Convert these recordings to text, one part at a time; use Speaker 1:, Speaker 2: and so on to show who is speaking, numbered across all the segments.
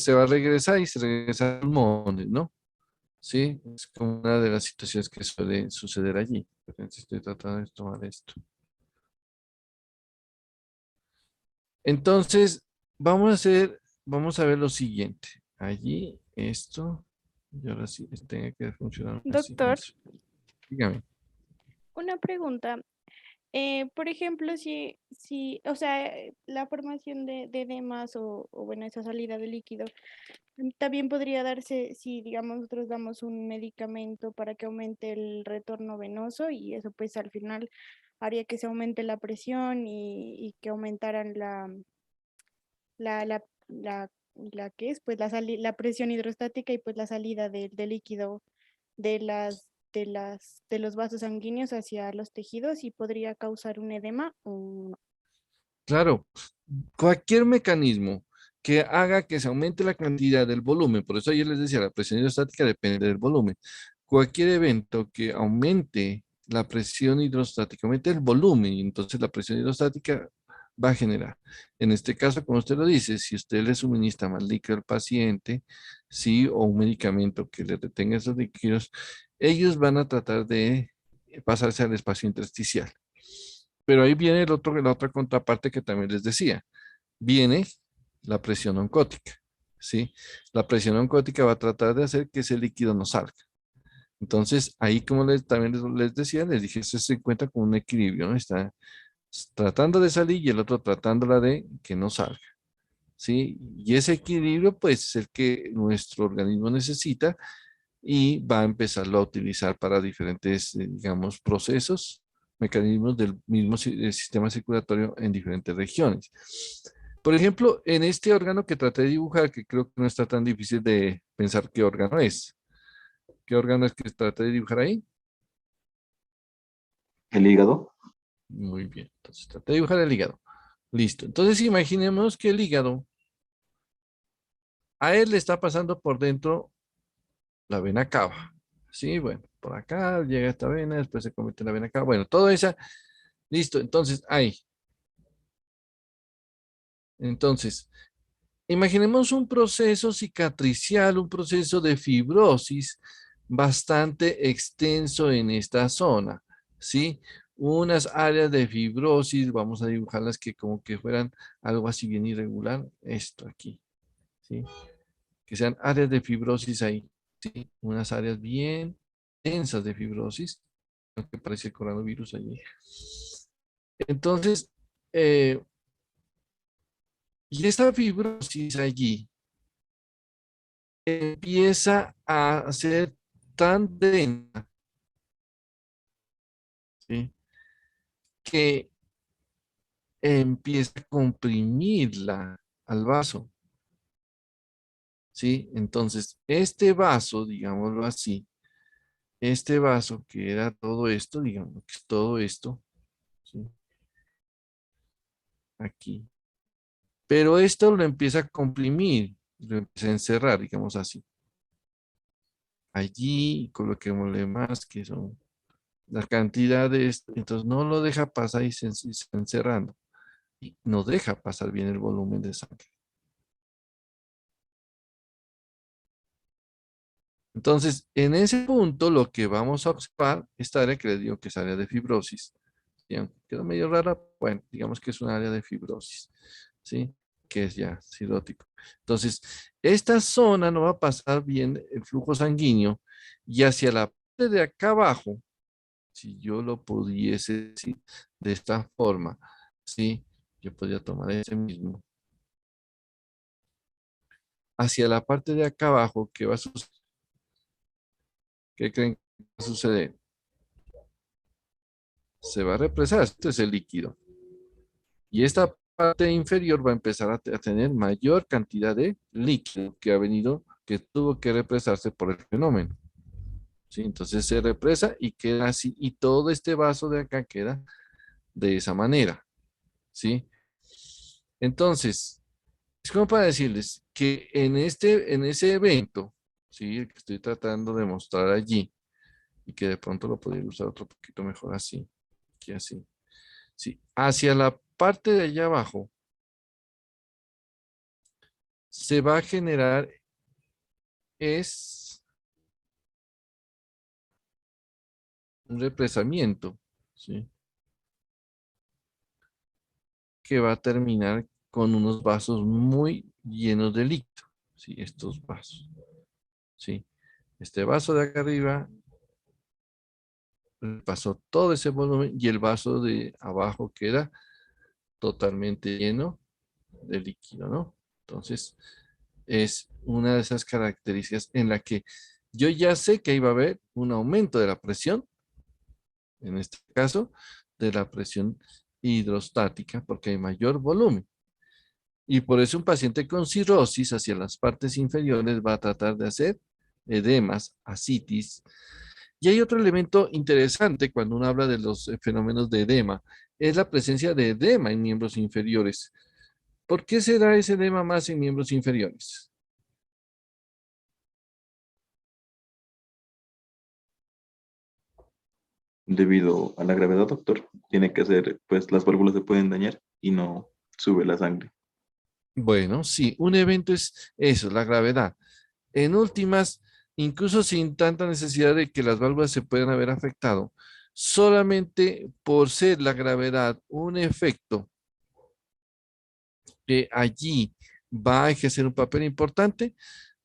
Speaker 1: se va a regresar y se regresa a pulmones, ¿no? Sí, es como una de las situaciones que suele suceder allí. Entonces, estoy tratando de tomar esto. Entonces, vamos a ver lo siguiente. Allí, esto, y ahora sí, tiene que funcionar así.
Speaker 2: Doctor,
Speaker 1: Dígame.
Speaker 2: una pregunta. Por ejemplo, o sea, la formación de edemas o bueno, esa salida de líquido, también podría darse si, digamos, nosotros damos un medicamento para que aumente el retorno venoso y eso pues al final haría que se aumente la presión y que aumentaran la que es, pues la presión hidrostática y pues la salida de líquido de los vasos sanguíneos hacia los tejidos y podría causar un edema o no.
Speaker 1: Claro, cualquier mecanismo que haga que se aumente la cantidad del volumen, por eso yo les decía, la presión hidrostática depende del volumen. Cualquier evento que aumente la presión hidrostática, aumente el volumen, y entonces la presión hidrostática va a generar. En este caso, como usted lo dice, si usted le suministra más líquido al paciente, sí, o un medicamento que le retenga esos líquidos, ellos van a tratar de pasarse al espacio intersticial. Pero ahí viene la otra contraparte que también les decía. Viene la presión oncótica, ¿sí? La presión oncótica va a tratar de hacer que ese líquido no salga. Entonces, ahí como también les decía, les dije, esto se encuentra con un equilibrio, ¿no? Está tratando de salir y el otro tratándola de que no salga, ¿sí? Y ese equilibrio, pues, es el que nuestro organismo necesita y va a empezarlo a utilizar para diferentes, digamos, procesos, mecanismos del mismo sistema circulatorio en diferentes regiones. Por ejemplo, en este órgano que traté de dibujar, que creo que no está tan difícil de pensar qué órgano es. ¿Qué órgano es que traté de dibujar ahí?
Speaker 3: El hígado.
Speaker 1: Muy bien, entonces traté de dibujar el hígado. Listo. Entonces imaginemos que el hígado, a él le está pasando por dentro la vena cava. Sí, bueno, por acá llega esta vena, después se convierte en la vena cava. Bueno, todo esa. Listo, entonces ahí. Entonces, imaginemos un proceso cicatricial, un proceso de fibrosis bastante extenso en esta zona, ¿sí? Unas áreas de fibrosis, vamos a dibujarlas que como que fueran algo así bien irregular, esto aquí, ¿sí? Que sean áreas de fibrosis ahí, ¿sí? Unas áreas bien densas de fibrosis, lo que parece el coronavirus allí. Entonces, y esta fibrosis allí empieza a ser tan densa, ¿sí? Que empieza a comprimirla al vaso, ¿sí? Entonces, este vaso, digámoslo así, este vaso que era todo esto, digamos que es todo esto, ¿sí? Aquí. Pero esto lo empieza a comprimir, lo empieza a encerrar, digamos así. Allí coloquémosle más que son la cantidad de esto, entonces no lo deja pasar y se está encerrando. Y no deja pasar bien el volumen de sangre. Entonces, en ese punto, lo que vamos a observar, esta área que les digo que es área de fibrosis, ¿sí? Aunque queda medio rara, bueno, digamos que es un área de fibrosis, ¿sí? Que es ya cirrótico. Entonces, esta zona no va a pasar bien el flujo sanguíneo y hacia la parte de acá abajo, si yo lo pudiese decir de esta forma, ¿sí? Yo podría tomar ese mismo. Hacia la parte de acá abajo, ¿qué va a suceder? ¿Qué creen que va a suceder? Se va a represar, esto es el líquido. Y esta parte inferior va a empezar a tener mayor cantidad de líquido que ha venido, que tuvo que represarse por el fenómeno. ¿Sí? Entonces se represa y queda así, y todo este vaso de acá queda de esa manera. ¿Sí? Entonces, es como para decirles que en ese evento, ¿sí? El que estoy tratando de mostrar allí, y que de pronto lo podría usar otro poquito mejor así, que así. Sí, hacia la parte de allá abajo se va a generar es un represamiento, ¿sí? Que va a terminar con unos vasos muy llenos de líquido, ¿sí? Estos vasos, ¿sí? Este vaso de acá arriba pasó todo ese volumen y el vaso de abajo queda totalmente lleno de líquido, ¿no? Entonces, es una de esas características en la que yo ya sé que ahí va a haber un aumento de la presión, en este caso, de la presión hidrostática, porque hay mayor volumen. Y por eso un paciente con cirrosis hacia las partes inferiores va a tratar de hacer edemas, ascitis. Y hay otro elemento interesante cuando uno habla de los fenómenos de edema, es la presencia de edema en miembros inferiores. ¿Por qué se da ese edema más en miembros inferiores?
Speaker 3: Debido a la gravedad, doctor, tiene que ser, pues las válvulas se pueden dañar y no sube la sangre.
Speaker 1: Bueno, sí, un evento es eso, la gravedad. En últimas, incluso sin tanta necesidad de que las válvulas se puedan haber afectado, solamente por ser la gravedad un efecto que allí va a ejercer un papel importante,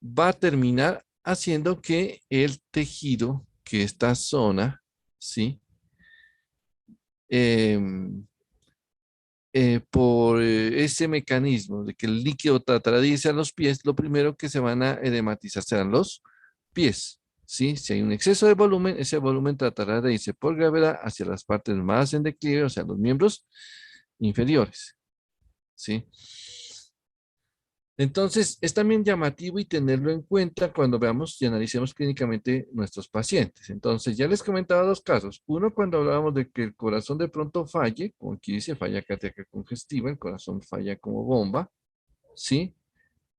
Speaker 1: va a terminar haciendo que el tejido, que esta zona, ¿sí? Em, por ese mecanismo de que el líquido tratará de irse a los pies, lo primero que se van a edematizar serán los pies, ¿sí? Si hay un exceso de volumen, ese volumen tratará de irse por gravedad hacia las partes más en declive, o sea, los miembros inferiores, ¿sí? Entonces, es también llamativo y tenerlo en cuenta cuando veamos y analicemos clínicamente nuestros pacientes. Entonces, ya les comentaba dos casos. Uno, cuando hablábamos de que el corazón de pronto falle, como aquí dice falla cardíaca congestiva, el corazón falla como bomba, ¿sí?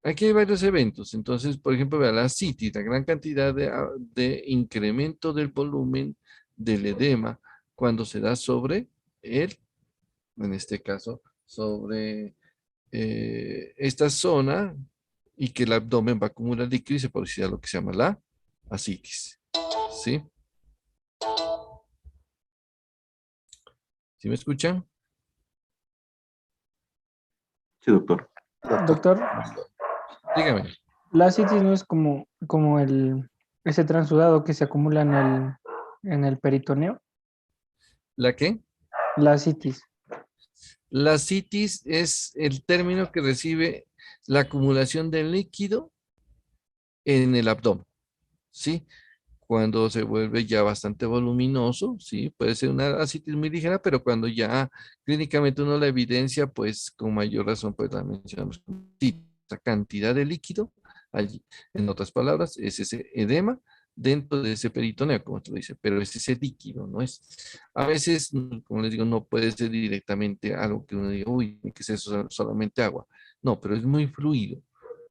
Speaker 1: Aquí hay varios eventos. Entonces, por ejemplo, vea la CITI, la gran cantidad de incremento del volumen del edema cuando se da sobre el, en este caso, sobre esta zona y que el abdomen va a acumular líquido y se producirá lo que se llama la ascitis. ¿Sí? ¿Sí me escuchan?
Speaker 3: Sí, doctor.
Speaker 4: Doctor,
Speaker 1: Dígame.
Speaker 4: la citis no es como ese transudado que se acumula en el peritoneo.
Speaker 1: ¿La qué?
Speaker 4: La citis.
Speaker 1: La citis es el término que recibe la acumulación de líquido en el abdomen. ¿Sí? Cuando se vuelve ya bastante voluminoso, sí, puede ser una ascitis muy ligera, pero cuando ya clínicamente uno la evidencia, pues con mayor razón, pues la mencionamos como sí, esa cantidad de líquido allí. En otras palabras, es ese edema dentro de ese peritoneo, como tú dices, pero es ese líquido, ¿no es? A veces, como les digo, no puede ser directamente algo que uno diga, uy, que es eso solamente agua. No, pero es muy fluido,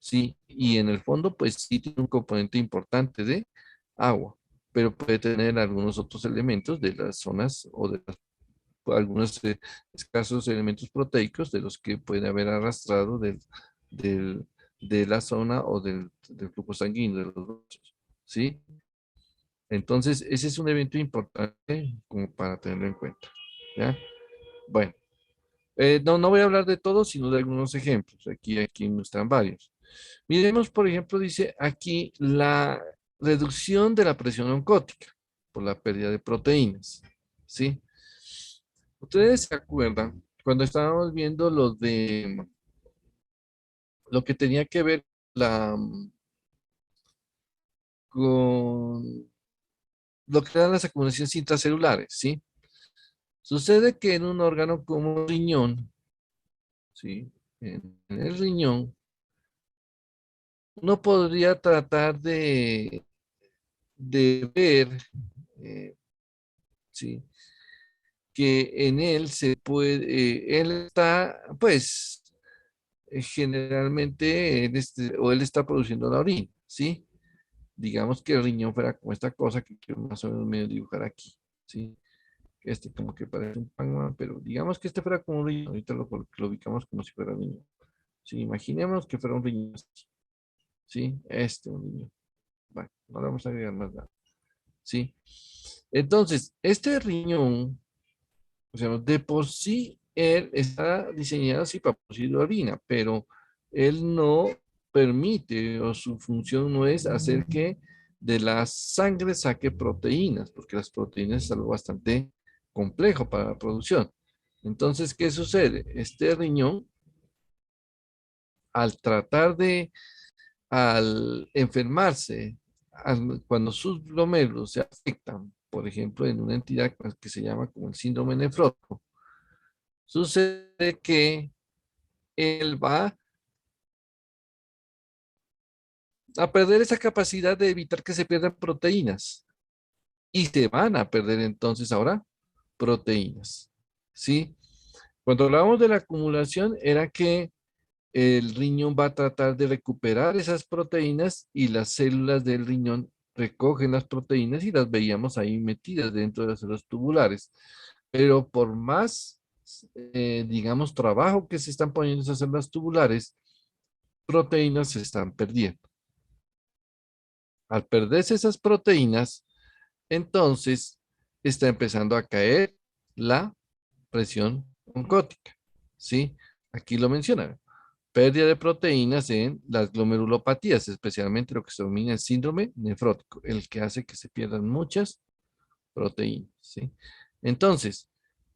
Speaker 1: ¿sí? Y en el fondo, pues sí tiene un componente importante de agua, pero puede tener algunos otros elementos de las zonas o de algunos escasos elementos proteicos de los que puede haber arrastrado del- de la zona o del flujo sanguíneo de los vasos, ¿sí? Entonces, ese es un evento importante como para tenerlo en cuenta, ¿ya? Bueno, no voy a hablar de todos, sino de algunos ejemplos. Aquí muestran varios. Miremos, por ejemplo, dice aquí la reducción de la presión oncótica por la pérdida de proteínas, ¿sí? Ustedes se acuerdan cuando estábamos viendo lo que tenía que ver la, con lo que eran las acumulaciones intracelulares, ¿sí? Sucede que en un órgano como el riñón, ¿sí? En el riñón, uno podría tratar de ver, eh, ¿sí? Que en él se puede, él está, pues, generalmente, o él está produciendo la orina, ¿sí? Digamos que el riñón fuera como esta cosa que quiero más o menos medio dibujar aquí, ¿sí? Este como que parece un pan, pero digamos que este fuera como un riñón, ahorita lo ubicamos como si fuera un riñón. Sí, imaginemos que fuera un riñón. Sí, un riñón. Bueno, no le vamos a agregar más nada. Sí. Entonces, este riñón, o sea, de por sí, él está diseñado así para producir orina, pero él no permite, o su función no es hacer que de la sangre saque proteínas, porque las proteínas es algo bastante complejo para la producción. Entonces, ¿qué sucede? Este riñón, al tratar de, al enfermarse, cuando sus glomérulos se afectan, por ejemplo, en una entidad que se llama como el síndrome nefrótico, sucede que él va a perder esa capacidad de evitar que se pierdan proteínas y se van a perder entonces ahora proteínas, ¿sí? Cuando hablamos de la acumulación era que el riñón va a tratar de recuperar esas proteínas y las células del riñón recogen las proteínas y las veíamos ahí metidas dentro de las células tubulares. Pero por más, digamos, trabajo que se están poniendo esas células tubulares, proteínas se están perdiendo. Al perderse esas proteínas, entonces está empezando a caer la presión oncótica, ¿sí? Aquí lo menciona. Pérdida de proteínas en las glomerulopatías, especialmente lo que se denomina el síndrome nefrótico, el que hace que se pierdan muchas proteínas, ¿sí? Entonces,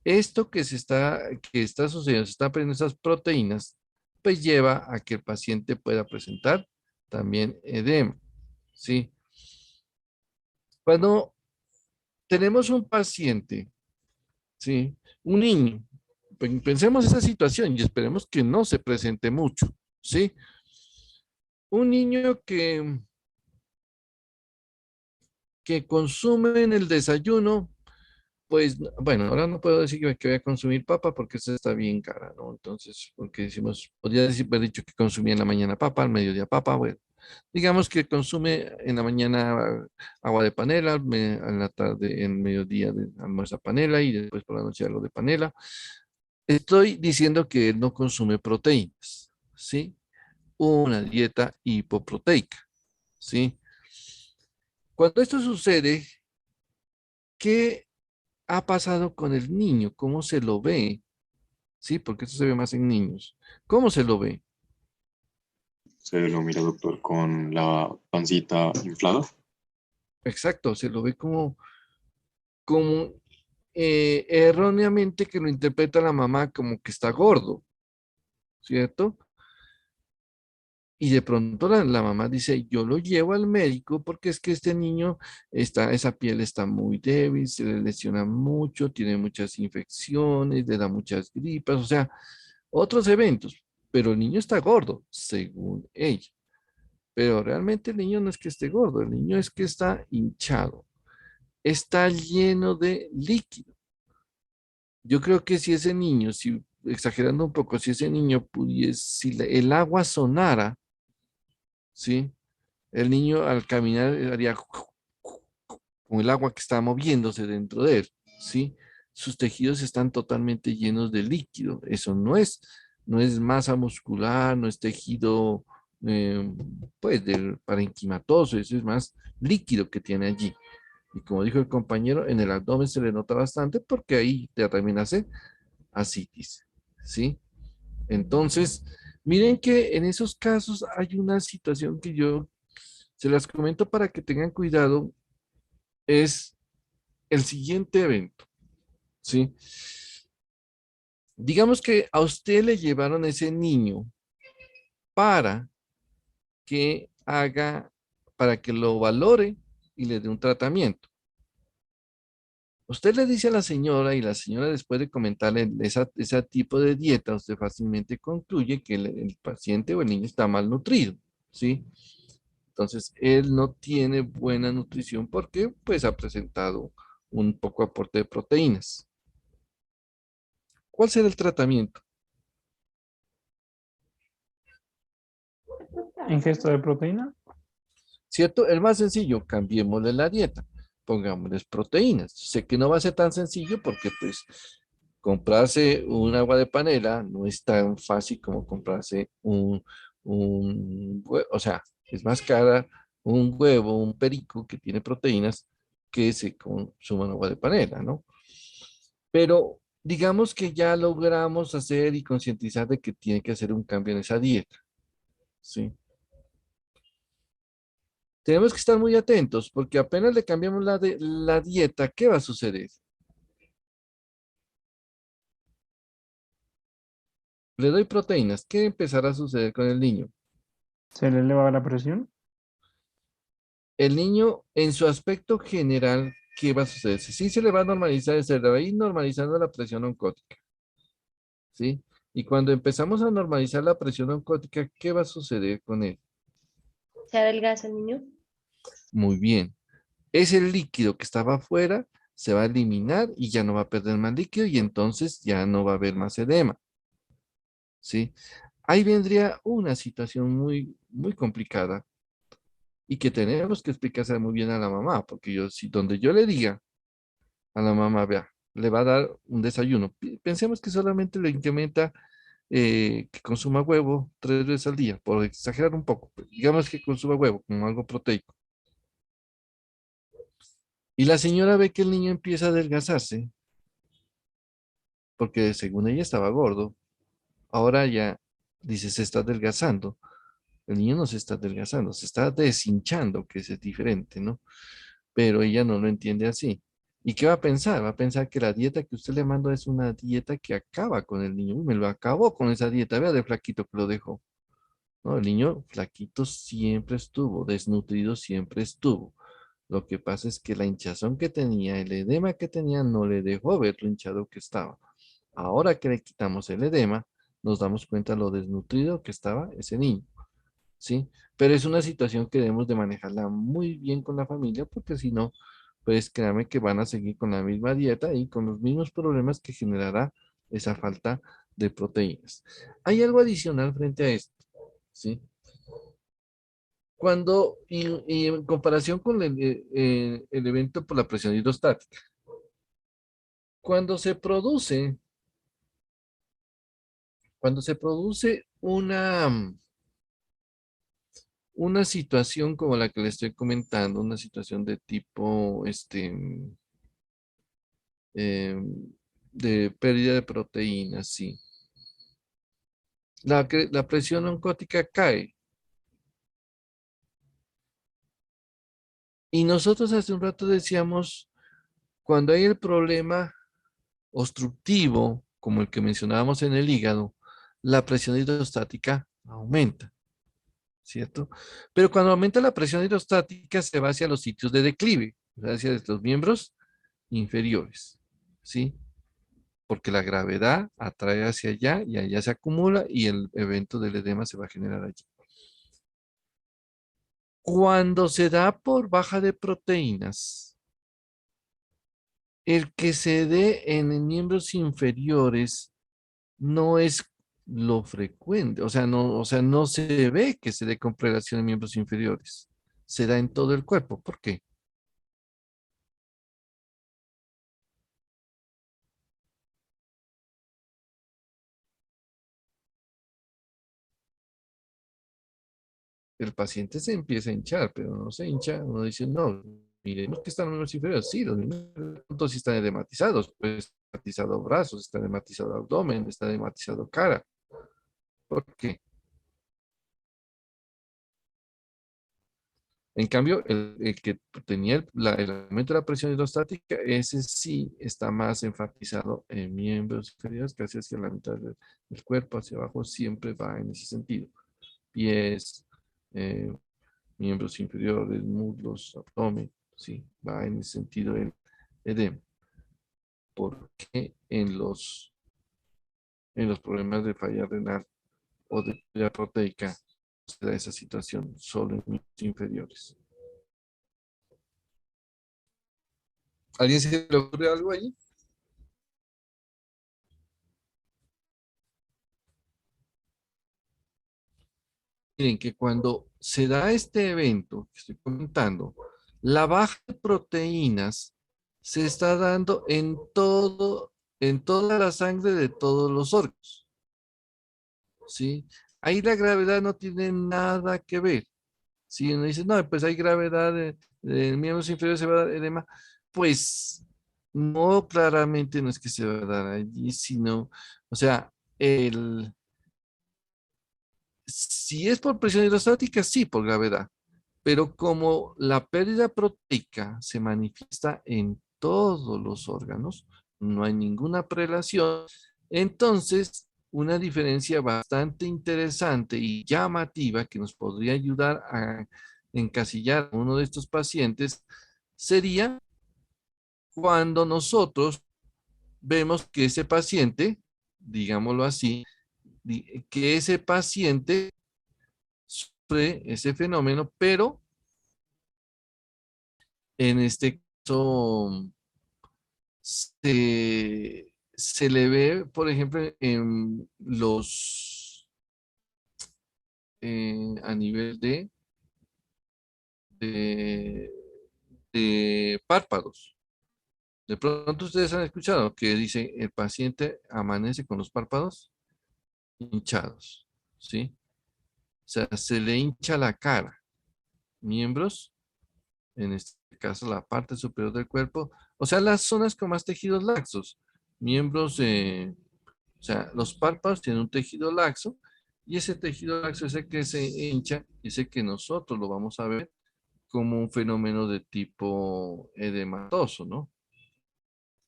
Speaker 1: esto que está sucediendo, se están perdiendo esas proteínas, pues lleva a que el paciente pueda presentar también edema, ¿sí? Cuando tenemos un paciente, ¿sí? Un niño, pensemos esa situación y esperemos que no se presente mucho, ¿sí? Un niño que consume en el desayuno, pues, bueno, ahora no puedo decir que voy a consumir papa porque esa está bien cara, ¿no? Entonces, porque decimos, podría haber dicho que consumía en la mañana papa, al mediodía papa, bueno. Digamos que consume en la mañana agua de panela, en la tarde, en mediodía de almuerza panela y después por la noche algo de panela. Estoy diciendo que él no consume proteínas, ¿sí? Una dieta hipoproteica, ¿sí? Cuando esto sucede, ¿qué ha pasado con el niño? ¿Cómo se lo ve? ¿Sí? Porque esto se ve más en niños. ¿Cómo se lo ve?
Speaker 5: Se lo mira, doctor, con la pancita inflada.
Speaker 1: Exacto, se lo ve como erróneamente que lo interpreta la mamá como que está gordo, ¿cierto? Y de pronto la mamá dice, yo lo llevo al médico porque es que este niño esa piel está muy débil, se le lesiona mucho, tiene muchas infecciones, le da muchas gripas, o sea, otros eventos, pero el niño está gordo, según ella. Pero realmente el niño no es que esté gordo, el niño es que está hinchado, está lleno de líquido. Yo creo que si ese niño, si exagerando un poco, si ese niño pudiese, si el agua sonara, ¿sí? El niño al caminar haría con el agua que está moviéndose dentro de él, ¿sí? Sus tejidos están totalmente llenos de líquido. Eso no es masa muscular, no es tejido, eh, pues, del parenquimatoso, eso es más líquido que tiene allí. Y como dijo el compañero, en el abdomen se le nota bastante porque ahí ya también hace ascitis, ¿sí? Entonces, miren que en esos casos hay una situación que yo se las comento para que tengan cuidado, es el siguiente evento, ¿sí? Digamos que a usted le llevaron ese niño para que haga, para que lo valore y le dé un tratamiento. Usted le dice a la señora y la señora después de comentarle ese tipo de dieta, usted fácilmente concluye que el paciente o el niño está malnutrido, ¿sí? Entonces, él no tiene buena nutrición porque pues ha presentado un poco aporte de proteínas. ¿Cuál será el tratamiento?
Speaker 4: Ingesta de proteína.
Speaker 1: ¿Cierto? El más sencillo, cambiémosle la dieta, pongámosles proteínas. Sé que no va a ser tan sencillo porque pues comprarse un agua de panela no es tan fácil como comprarse o sea, es más cara un huevo, un perico que tiene proteínas que se consuman agua de panela, ¿no? Pero digamos que ya logramos hacer y concientizar de que tiene que hacer un cambio en esa dieta, ¿sí? Tenemos que estar muy atentos porque apenas le cambiamos la dieta, ¿qué va a suceder? Le doy proteínas, ¿qué empezará a suceder con el niño?
Speaker 4: ¿Se le eleva la presión?
Speaker 1: El niño, en su aspecto general, ¿qué va a suceder? Sí, se le va a normalizar, se le va a ir normalizando la presión oncótica, ¿sí? Y cuando empezamos a normalizar la presión oncótica, ¿qué va a suceder con él?
Speaker 6: ¿Se adelgaza el niño?
Speaker 1: Muy bien. Ese líquido que estaba afuera se va a eliminar y ya no va a perder más líquido y entonces ya no va a haber más edema, ¿sí? Ahí vendría una situación muy, muy complicada y que tenemos que explicarse muy bien a la mamá, porque si donde yo le diga a la mamá, vea, le va a dar un desayuno, pensemos que solamente le incrementa que consuma huevo 3 veces al día, por exagerar un poco, pues, digamos que consuma huevo como algo proteico. Y la señora ve que el niño empieza a adelgazarse, porque según ella estaba gordo, ahora ya dice se está adelgazando. El niño no se está adelgazando, se está deshinchando, que es diferente, ¿no? Pero ella no lo entiende así. ¿Y qué va a pensar? Va a pensar que la dieta que usted le mandó es una dieta que acaba con el niño. Uy, me lo acabó con esa dieta, vea de flaquito que lo dejó. No, el niño flaquito siempre estuvo, desnutrido siempre estuvo. Lo que pasa es que la hinchazón que tenía, el edema que tenía, no le dejó ver lo hinchado que estaba. Ahora que le quitamos el edema, nos damos cuenta lo desnutrido que estaba ese niño. ¿Sí? Pero es una situación que debemos de manejarla muy bien con la familia, porque si no, pues créanme que van a seguir con la misma dieta y con los mismos problemas que generará esa falta de proteínas. Hay algo adicional frente a esto, ¿sí? Y en comparación con el evento por la presión hidrostática, cuando se produce, cuando se produce una situación como la que le estoy comentando, una situación de tipo, eh, de pérdida de proteínas, sí. La presión oncótica cae. Y nosotros hace un rato decíamos, cuando hay el problema obstructivo, como el que mencionábamos en el hígado, la presión hidrostática aumenta, ¿cierto? Pero cuando aumenta la presión hidrostática se va hacia los sitios de declive, o sea, hacia los miembros inferiores, ¿sí? Porque la gravedad atrae hacia allá y allá se acumula y el evento del edema se va a generar allí. Cuando se da por baja de proteínas, el que se dé en miembros inferiores no es lo frecuente, o sea, no se ve que se dé con prelación en miembros inferiores. Se da en todo el cuerpo. ¿Por qué? El paciente se empieza a hinchar, pero no se hincha. Uno dice, no, miremos que están los miembros inferiores. Sí, los miembros inferiores sí están edematizados. Pues edematizado brazos, está edematizado abdomen, está edematizado cara. ¿Por qué? En cambio, el que tenía el aumento de la presión hidrostática, ese sí está más enfatizado en miembros inferiores, casi hacia la mitad del cuerpo, hacia abajo, siempre va en ese sentido. Pies, eh, miembros inferiores, muslos, abdomen, sí, va en ese sentido el edema. Porque en los problemas de falla renal o de falla proteica se da esa situación solo en miembros inferiores. ¿Alguien se le ocurre algo ahí? Miren que cuando se da este evento que estoy comentando, la baja de proteínas se está dando en todo en toda la sangre de todos los órganos, ¿sí? Ahí la gravedad no tiene nada que ver. Si uno dice, no, pues hay gravedad de miembros inferiores, se va a dar edema, pues no, claramente no es que se va a dar allí, sino, o sea, si es por presión hidrostática, sí, por gravedad, pero como la pérdida proteica se manifiesta en todos los órganos, no hay ninguna prelación, entonces una diferencia bastante interesante y llamativa que nos podría ayudar a encasillar a uno de estos pacientes sería cuando nosotros vemos que ese paciente, digámoslo así, que ese paciente sufre ese fenómeno, pero en este caso se le ve, por ejemplo, en a nivel de, de párpados. De pronto ustedes han escuchado que dice el paciente amanece con los párpados hinchados, ¿sí? O sea, se le hincha la cara, miembros, en este caso la parte superior del cuerpo, o sea, las zonas con más tejidos laxos, miembros, o sea, los párpados tienen un tejido laxo y ese tejido laxo es el que se hincha y es el que nosotros lo vamos a ver como un fenómeno de tipo edematoso, ¿no?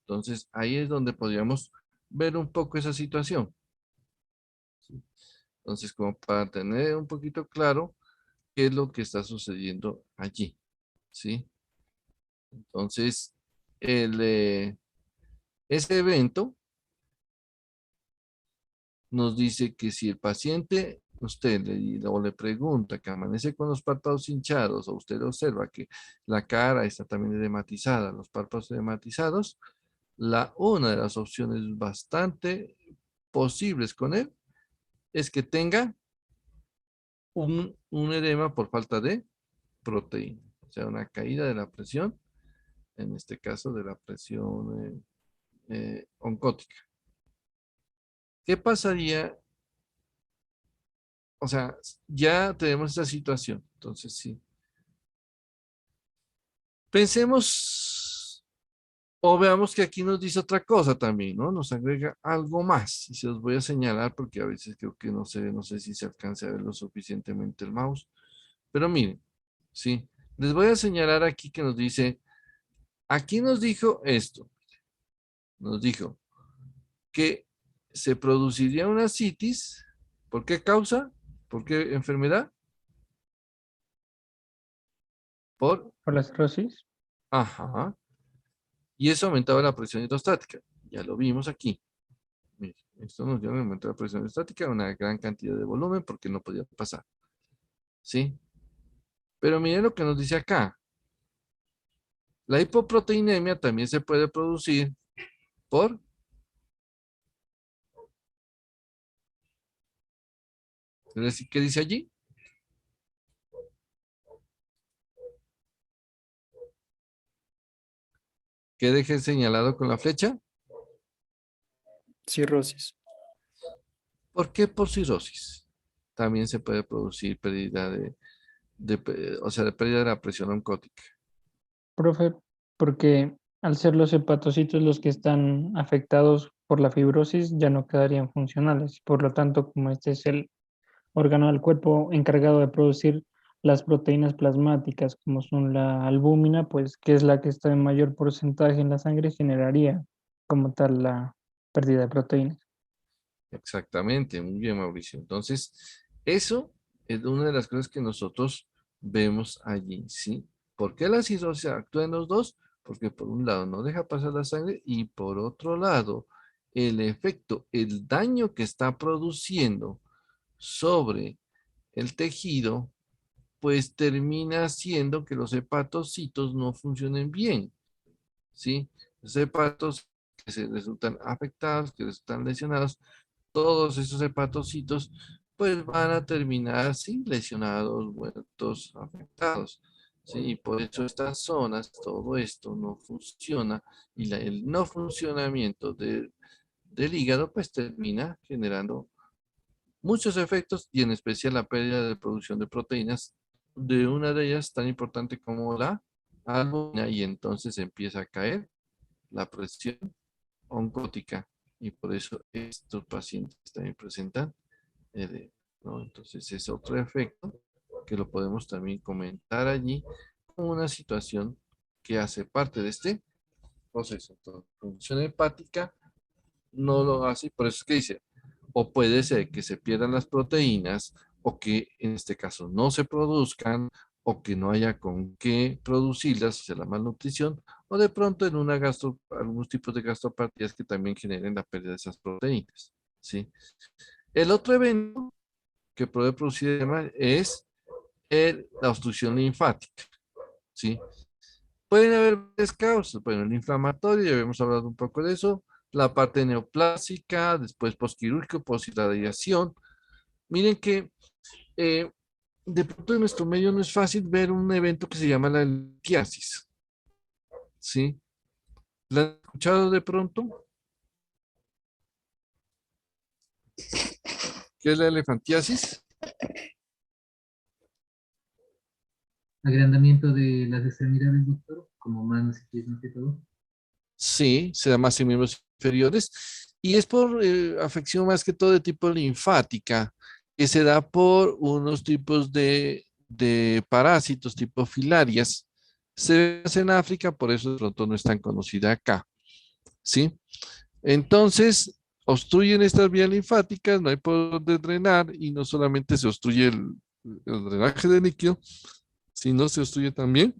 Speaker 1: Entonces, ahí es donde podríamos ver un poco esa situación. ¿Sí? Entonces, como para tener un poquito claro qué es lo que está sucediendo allí, ¿sí? Entonces, ese evento nos dice que si el paciente, usted le pregunta que amanece con los párpados hinchados o usted observa que la cara está también edematizada, los párpados edematizados, una de las opciones bastante posibles con él es que tenga un edema por falta de proteína, o sea, una caída de la presión, en este caso de la presión oncótica. ¿Qué pasaría? O sea, ya tenemos esta situación, entonces sí. Pensemos o veamos que aquí nos dice otra cosa también, ¿no? Nos agrega algo más y se los voy a señalar porque a veces creo que no sé si se alcance a ver lo suficientemente el mouse. Pero miren, sí, les voy a señalar aquí que nos dice, aquí nos dijo esto, nos dijo que se produciría una citis. ¿Por qué causa? ¿Por qué enfermedad? Por,
Speaker 4: Por la cirrosis.
Speaker 1: ajá, y eso aumentaba la presión hidrostática. Ya lo vimos aquí. Miren, esto nos dio un aumento de la presión hidrostática, una gran cantidad de volumen porque no podía pasar. ¿Sí? Pero miren lo que nos dice acá. La hipoproteinemia también se puede producir por, ¿qué dice allí? ¿Qué deje señalado con la flecha?
Speaker 7: Cirrosis.
Speaker 1: ¿Por qué por cirrosis? También se puede producir pérdida o sea, de pérdida de la presión oncótica.
Speaker 4: Profe, porque al ser los hepatocitos los que están afectados por la fibrosis, ya no quedarían funcionales. Por lo tanto, como este es el órgano del cuerpo encargado de producir las proteínas plasmáticas, como son la albúmina, pues que es la que está en mayor porcentaje en la sangre, generaría como tal la pérdida de proteínas.
Speaker 1: Exactamente, muy bien, Mauricio. Entonces, eso es una de las cosas que nosotros vemos allí, ¿sí? ¿Por qué la cirrosis actúa en los dos? Porque por un lado no deja pasar la sangre y por otro lado, el efecto, el daño que está produciendo sobre el tejido, pues termina haciendo que los hepatocitos no funcionen bien, ¿sí? Los hepatos que se resultan afectados, que resultan lesionados, todos esos hepatocitos pues van a terminar, sí, lesionados, muertos, afectados. Sí, y por eso estas zonas, todo esto no funciona y el no funcionamiento de del hígado, pues termina generando muchos efectos y en especial la pérdida de producción de proteínas, de una de ellas tan importante como la albumina, y entonces empieza a caer la presión oncótica y por eso estos pacientes también presentan edema, ¿no? Entonces es otro efecto que lo podemos también comentar allí como una situación que hace parte de este proceso. Entonces, función hepática no lo hace, por eso es que dice, o puede ser que se pierdan las proteínas, o que en este caso no se produzcan, o que no haya con qué producirlas, o sea, la malnutrición, o de pronto en una algunos tipos de gastropatías que también generen la pérdida de esas proteínas, ¿sí? El otro evento que puede producir edema es la obstrucción linfática, ¿sí? Pueden haber varias causas, bueno, el inflamatorio, ya habíamos hablado un poco de eso, la parte neoplásica, después postquirúrgico, posirradiación. Miren que de pronto en nuestro medio no es fácil ver un evento que se llama la litiasis, ¿sí? ¿La han escuchado de pronto? ¿Qué es la elefantiasis?
Speaker 7: Agrandamiento de las extremidades, doctor, como manos y pies más que todo.
Speaker 1: Sí, se da más en miembros inferiores y es por afección más que todo de tipo linfática, que se da por unos tipos de parásitos tipo filarias. Se ve más en África, por eso de pronto no es tan conocida acá, ¿sí? Entonces, obstruyen estas vías linfáticas, no hay por dónde drenar y no solamente se obstruye el drenaje de líquido, sino se obstruye también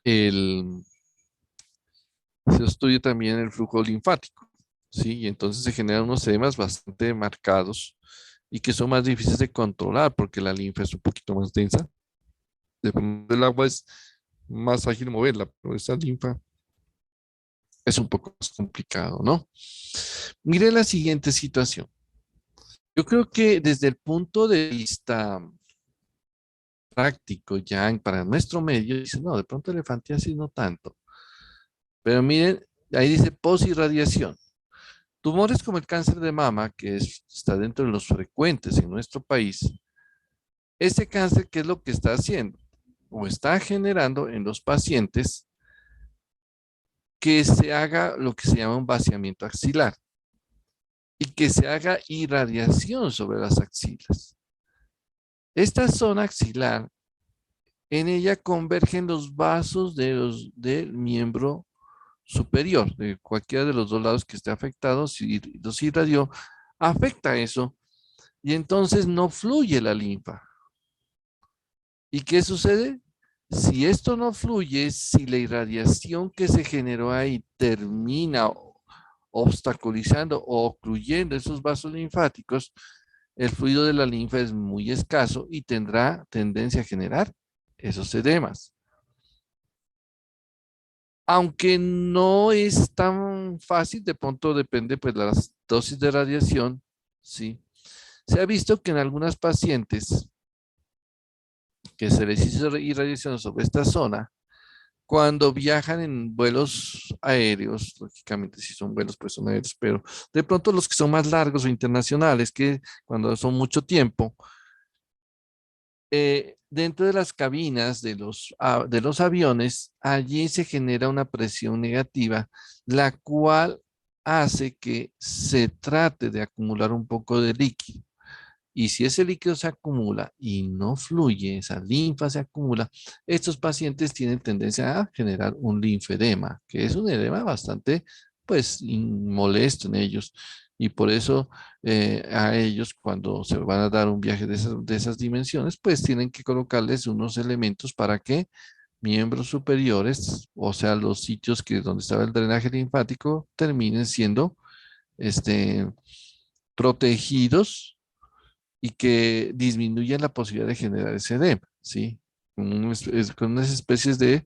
Speaker 1: el, se obstruye también el flujo linfático, ¿sí? Y entonces se generan unos edemas bastante marcados y que son más difíciles de controlar porque la linfa es un poquito más densa. Dependiendo del agua es más ágil moverla, pero esa linfa es un poco más complicado, ¿no? Mire la siguiente situación. Yo creo que desde el punto de vista práctico ya para nuestro medio, dice, no, de pronto elefantiasis no tanto. Pero miren, ahí dice posirradiación. Tumores como el cáncer de mama, que está dentro de los frecuentes en nuestro país, este cáncer, ¿qué es lo que está haciendo? O está generando en los pacientes que se haga lo que se llama un vaciamiento axilar y que se haga irradiación sobre las axilas. Esta zona axilar, en ella convergen los vasos del miembro superior, de cualquiera de los dos lados que esté afectado, si los irradió, afecta eso y entonces no fluye la linfa. ¿Y qué sucede? Si esto no fluye, si la irradiación que se generó ahí termina obstaculizando o ocluyendo esos vasos linfáticos, el fluido de la linfa es muy escaso y tendrá tendencia a generar esos edemas. Aunque no es tan fácil, de pronto depende pues de las dosis de radiación, ¿sí? Se ha visto que en algunas pacientes que se les hizo irradiación sobre esta zona, cuando viajan en vuelos aéreos, lógicamente si son vuelos pues son aéreos, pero de pronto los que son más largos o internacionales, que cuando son mucho tiempo, dentro de las cabinas de los aviones, allí se genera una presión negativa, la cual hace que se trate de acumular un poco de líquido. Y si ese líquido se acumula y no fluye, esa linfa se acumula, estos pacientes tienen tendencia a generar un linfedema, que es un edema bastante, pues, molesto en ellos. Y por eso a ellos, cuando se van a dar un viaje de esas dimensiones, pues tienen que colocarles unos elementos para que miembros superiores, o sea, los sitios donde estaba el drenaje linfático, terminen siendo protegidos y que disminuyan la posibilidad de generar ese edema, ¿sí? Con unas especies de,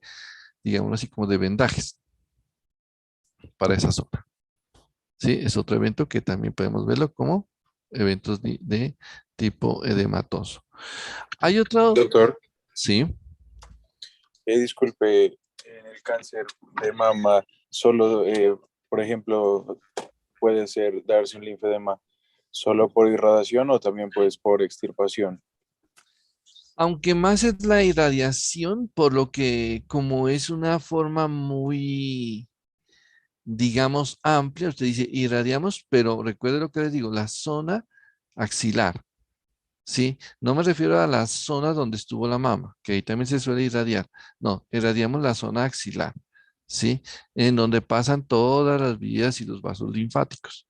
Speaker 1: digamos así, como de vendajes para esa zona. ¿Sí? Es otro evento que también podemos verlo como eventos de tipo edematoso. Hay otro,
Speaker 8: Doctor,
Speaker 1: sí,
Speaker 8: disculpe, en el cáncer de mama solo, por ejemplo, puede ser darse un linfedema solo por irradiación o también pues por extirpación.
Speaker 1: Aunque más es la irradiación, por lo que como es una forma muy, digamos, amplia, usted dice irradiamos, pero recuerde lo que les digo, la zona axilar, ¿sí? No me refiero a la zona donde estuvo la mama, que ahí también se suele irradiar. No, irradiamos la zona axilar, ¿sí? En donde pasan todas las vías y los vasos linfáticos.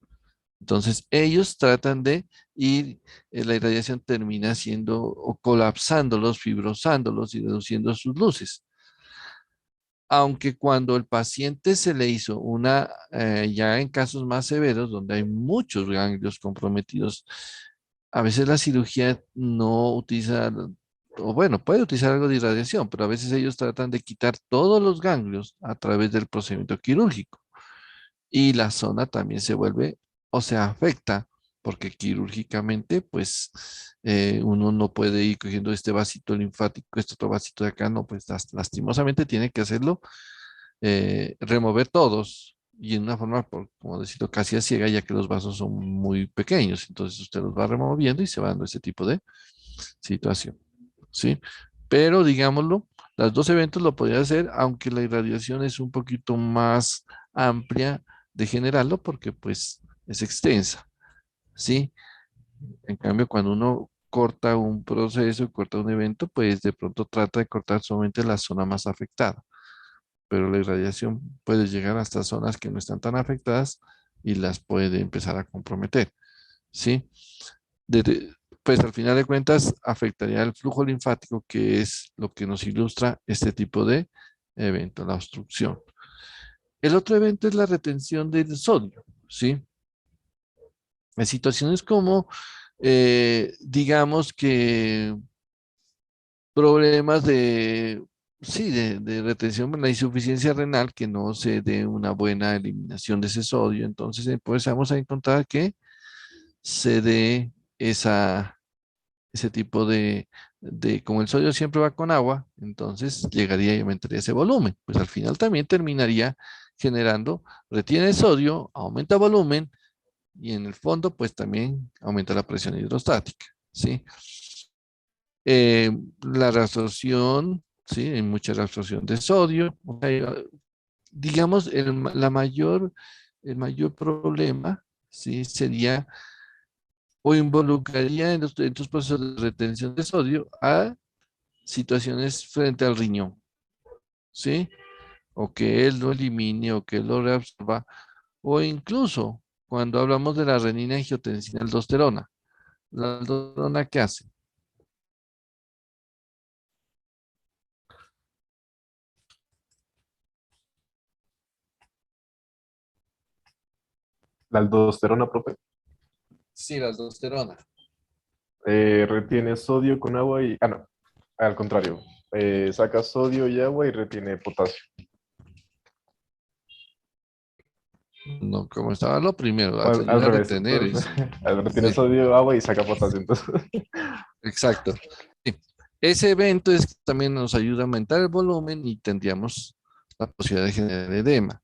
Speaker 1: Entonces, ellos tratan de ir, la irradiación termina siendo o colapsándolos, fibrosándolos y reduciendo sus luces. Aunque cuando el paciente se le hizo una, ya en casos más severos, donde hay muchos ganglios comprometidos, a veces la cirugía no utiliza, o bueno, puede utilizar algo de irradiación, pero a veces ellos tratan de quitar todos los ganglios a través del procedimiento quirúrgico. Y la zona también se vuelve o se afecta porque quirúrgicamente pues uno no puede ir cogiendo este vasito linfático, este otro vasito de acá, no, pues lastimosamente tiene que hacerlo, remover todos y en una forma, como decirlo, casi a ciega, ya que los vasos son muy pequeños, entonces usted los va removiendo y se va dando ese tipo de situación, ¿sí? Pero digámoslo, los dos eventos lo podría hacer, aunque la irradiación es un poquito más amplia de generarlo porque pues es extensa, ¿sí? En cambio, cuando uno corta un proceso, corta un evento, pues de pronto trata de cortar solamente la zona más afectada, pero la irradiación puede llegar hasta zonas que no están tan afectadas y las puede empezar a comprometer, ¿sí? Pues al final de cuentas afectaría el flujo linfático, que es lo que nos ilustra este tipo de evento, la obstrucción. El otro evento es la retención del sodio, ¿sí? En situaciones como, digamos que problemas de, sí, de retención, la insuficiencia renal, que no se dé una buena eliminación de ese sodio, entonces pues vamos a encontrar que se dé ese tipo como el sodio siempre va con agua, entonces llegaría y aumentaría ese volumen. Pues al final también terminaría generando, retiene el sodio, aumenta volumen y en el fondo pues también aumenta la presión hidrostática, ¿sí? La reabsorción, ¿sí? Hay mucha reabsorción de sodio. Digamos, el mayor problema, ¿sí? Sería o involucraría en estos procesos de retención de sodio a situaciones frente al riñón, ¿sí? O que él lo elimine o que él lo reabsorba, o incluso cuando hablamos de la renina, angiotensina, aldosterona. ¿La aldosterona qué hace?
Speaker 9: La aldosterona, profe,
Speaker 1: Sí, la aldosterona.
Speaker 9: retiene sodio con agua y... Ah, no, al contrario. Saca sodio y agua y retiene potasio.
Speaker 1: No, como estaba lo primero,
Speaker 9: Al
Speaker 1: ayuda a
Speaker 9: revés.
Speaker 1: retener
Speaker 9: Entonces,
Speaker 1: eso.
Speaker 9: retiene
Speaker 1: Sí,
Speaker 9: sodio, agua y saca potasio. Entonces,
Speaker 1: exacto. Sí. Ese evento es que también nos ayuda a aumentar el volumen y tendríamos la posibilidad de generar edema.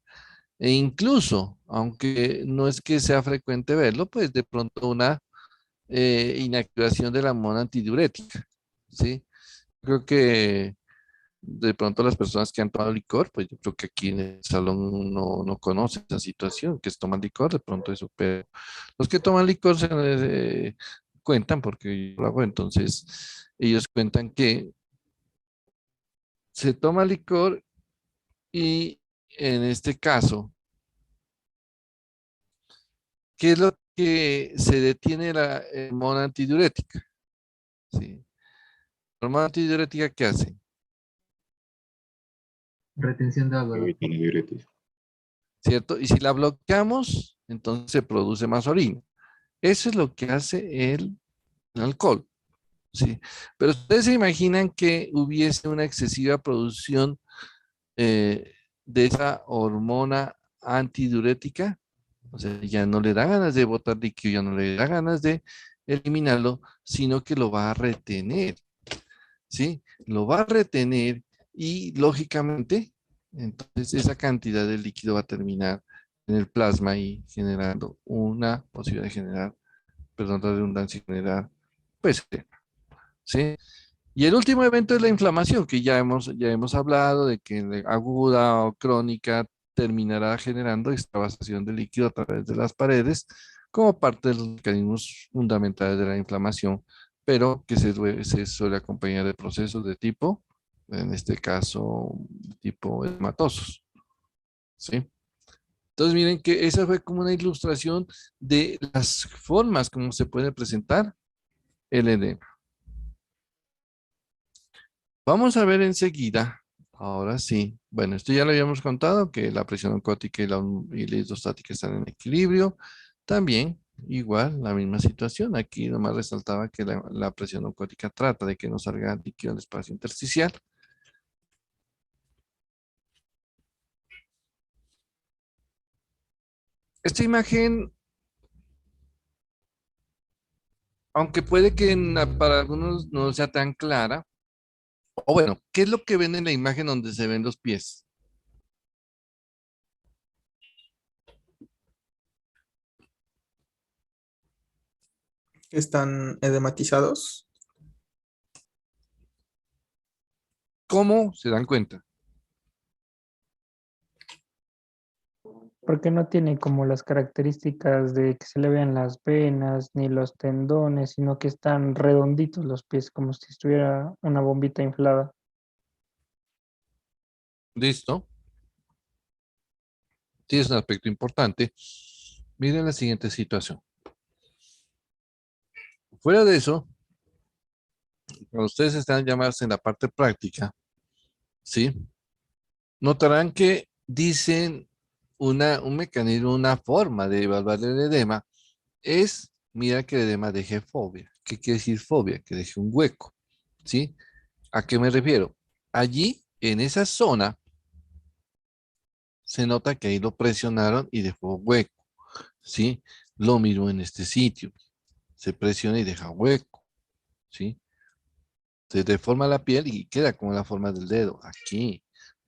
Speaker 1: E incluso, aunque no es que sea frecuente verlo, pues de pronto una inactivación de la hormona antidiurética, ¿sí? Creo que de pronto las personas que han tomado licor, pues yo creo que aquí en el salón no conocen esa situación, que es tomar licor, de pronto eso, pero los que toman licor se cuentan, porque yo lo hago, entonces ellos cuentan que se toma licor y en este caso, ¿qué es lo que se detiene la hormona antidiurética? ¿Sí? La hormona antidiurética, ¿qué hace?
Speaker 7: Retención de agua,
Speaker 5: Evita
Speaker 7: doctor.
Speaker 5: la diuresis.
Speaker 1: ¿Cierto? Y si la bloqueamos, entonces se produce más orina. Eso es lo que hace el alcohol, ¿sí? Pero ustedes se imaginan que hubiese una excesiva producción de esa hormona antidiurética, o sea, ya no le da ganas de botar líquido, ya no le da ganas de eliminarlo, sino que lo va a retener, ¿sí? Lo va a retener y lógicamente Entonces, esa cantidad de líquido va a terminar en el plasma y generando una posibilidad de generar, perdón, la redundancia, generar, pues, ¿sí? Y el último evento es la inflamación, que ya hemos hablado de que aguda o crónica terminará generando extravasación de líquido a través de las paredes como parte de los mecanismos fundamentales de la inflamación, pero que se suele acompañar de procesos de tipo, en este caso, de tipo hematosos, ¿sí? Entonces miren que esa fue como una ilustración de las formas como se puede presentar el edema. Vamos a ver enseguida, ahora sí. Bueno, esto ya lo habíamos contado, que la presión oncótica y la hidrostática están en equilibrio. También, igual, la misma situación. Aquí nomás resaltaba que la presión oncótica trata de que no salga líquido al espacio intersticial. Esta imagen, aunque puede que para algunos no sea tan clara, o bueno, ¿qué es lo que ven en la imagen donde se ven los pies?
Speaker 10: Están edematizados.
Speaker 1: ¿Cómo se dan cuenta?
Speaker 4: Porque no tiene como las características de que se le vean las venas ni los tendones, sino que están redonditos los pies, como si estuviera una bombita inflada.
Speaker 1: ¿Listo? Sí, es un aspecto importante. Miren la siguiente situación. Fuera de eso, cuando ustedes están llamados en la parte práctica, ¿sí? Notarán que dicen un mecanismo, una forma de evaluar el edema es, mira que el edema deje fobia. ¿Qué quiere decir fobia? Que deje un hueco, ¿sí? ¿A qué me refiero? Allí, en esa zona, se nota que ahí lo presionaron y dejó hueco, ¿sí? Lo mismo en este sitio. Se presiona y deja hueco, ¿sí? Se deforma la piel y queda como la forma del dedo, aquí.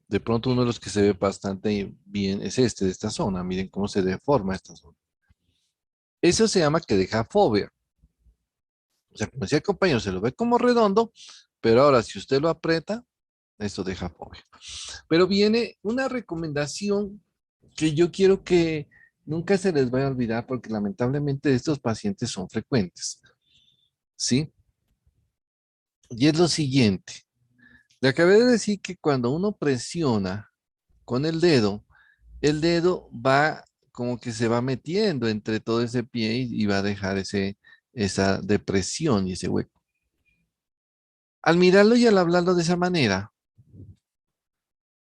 Speaker 1: De pronto uno de los que se ve bastante bien es este de esta zona. Miren cómo se deforma esta zona. Eso se llama que deja fobia. O sea, como decía el compañero, se lo ve como redondo, pero ahora si usted lo aprieta, esto deja fobia. Pero viene una recomendación que yo quiero que nunca se les vaya a olvidar porque lamentablemente estos pacientes son frecuentes. ¿Sí? Y es lo siguiente. Le acabé de decir que cuando uno presiona con el dedo va como que se va metiendo entre todo ese pie y va a dejar esa depresión y ese hueco. Al mirarlo y al hablarlo de esa manera,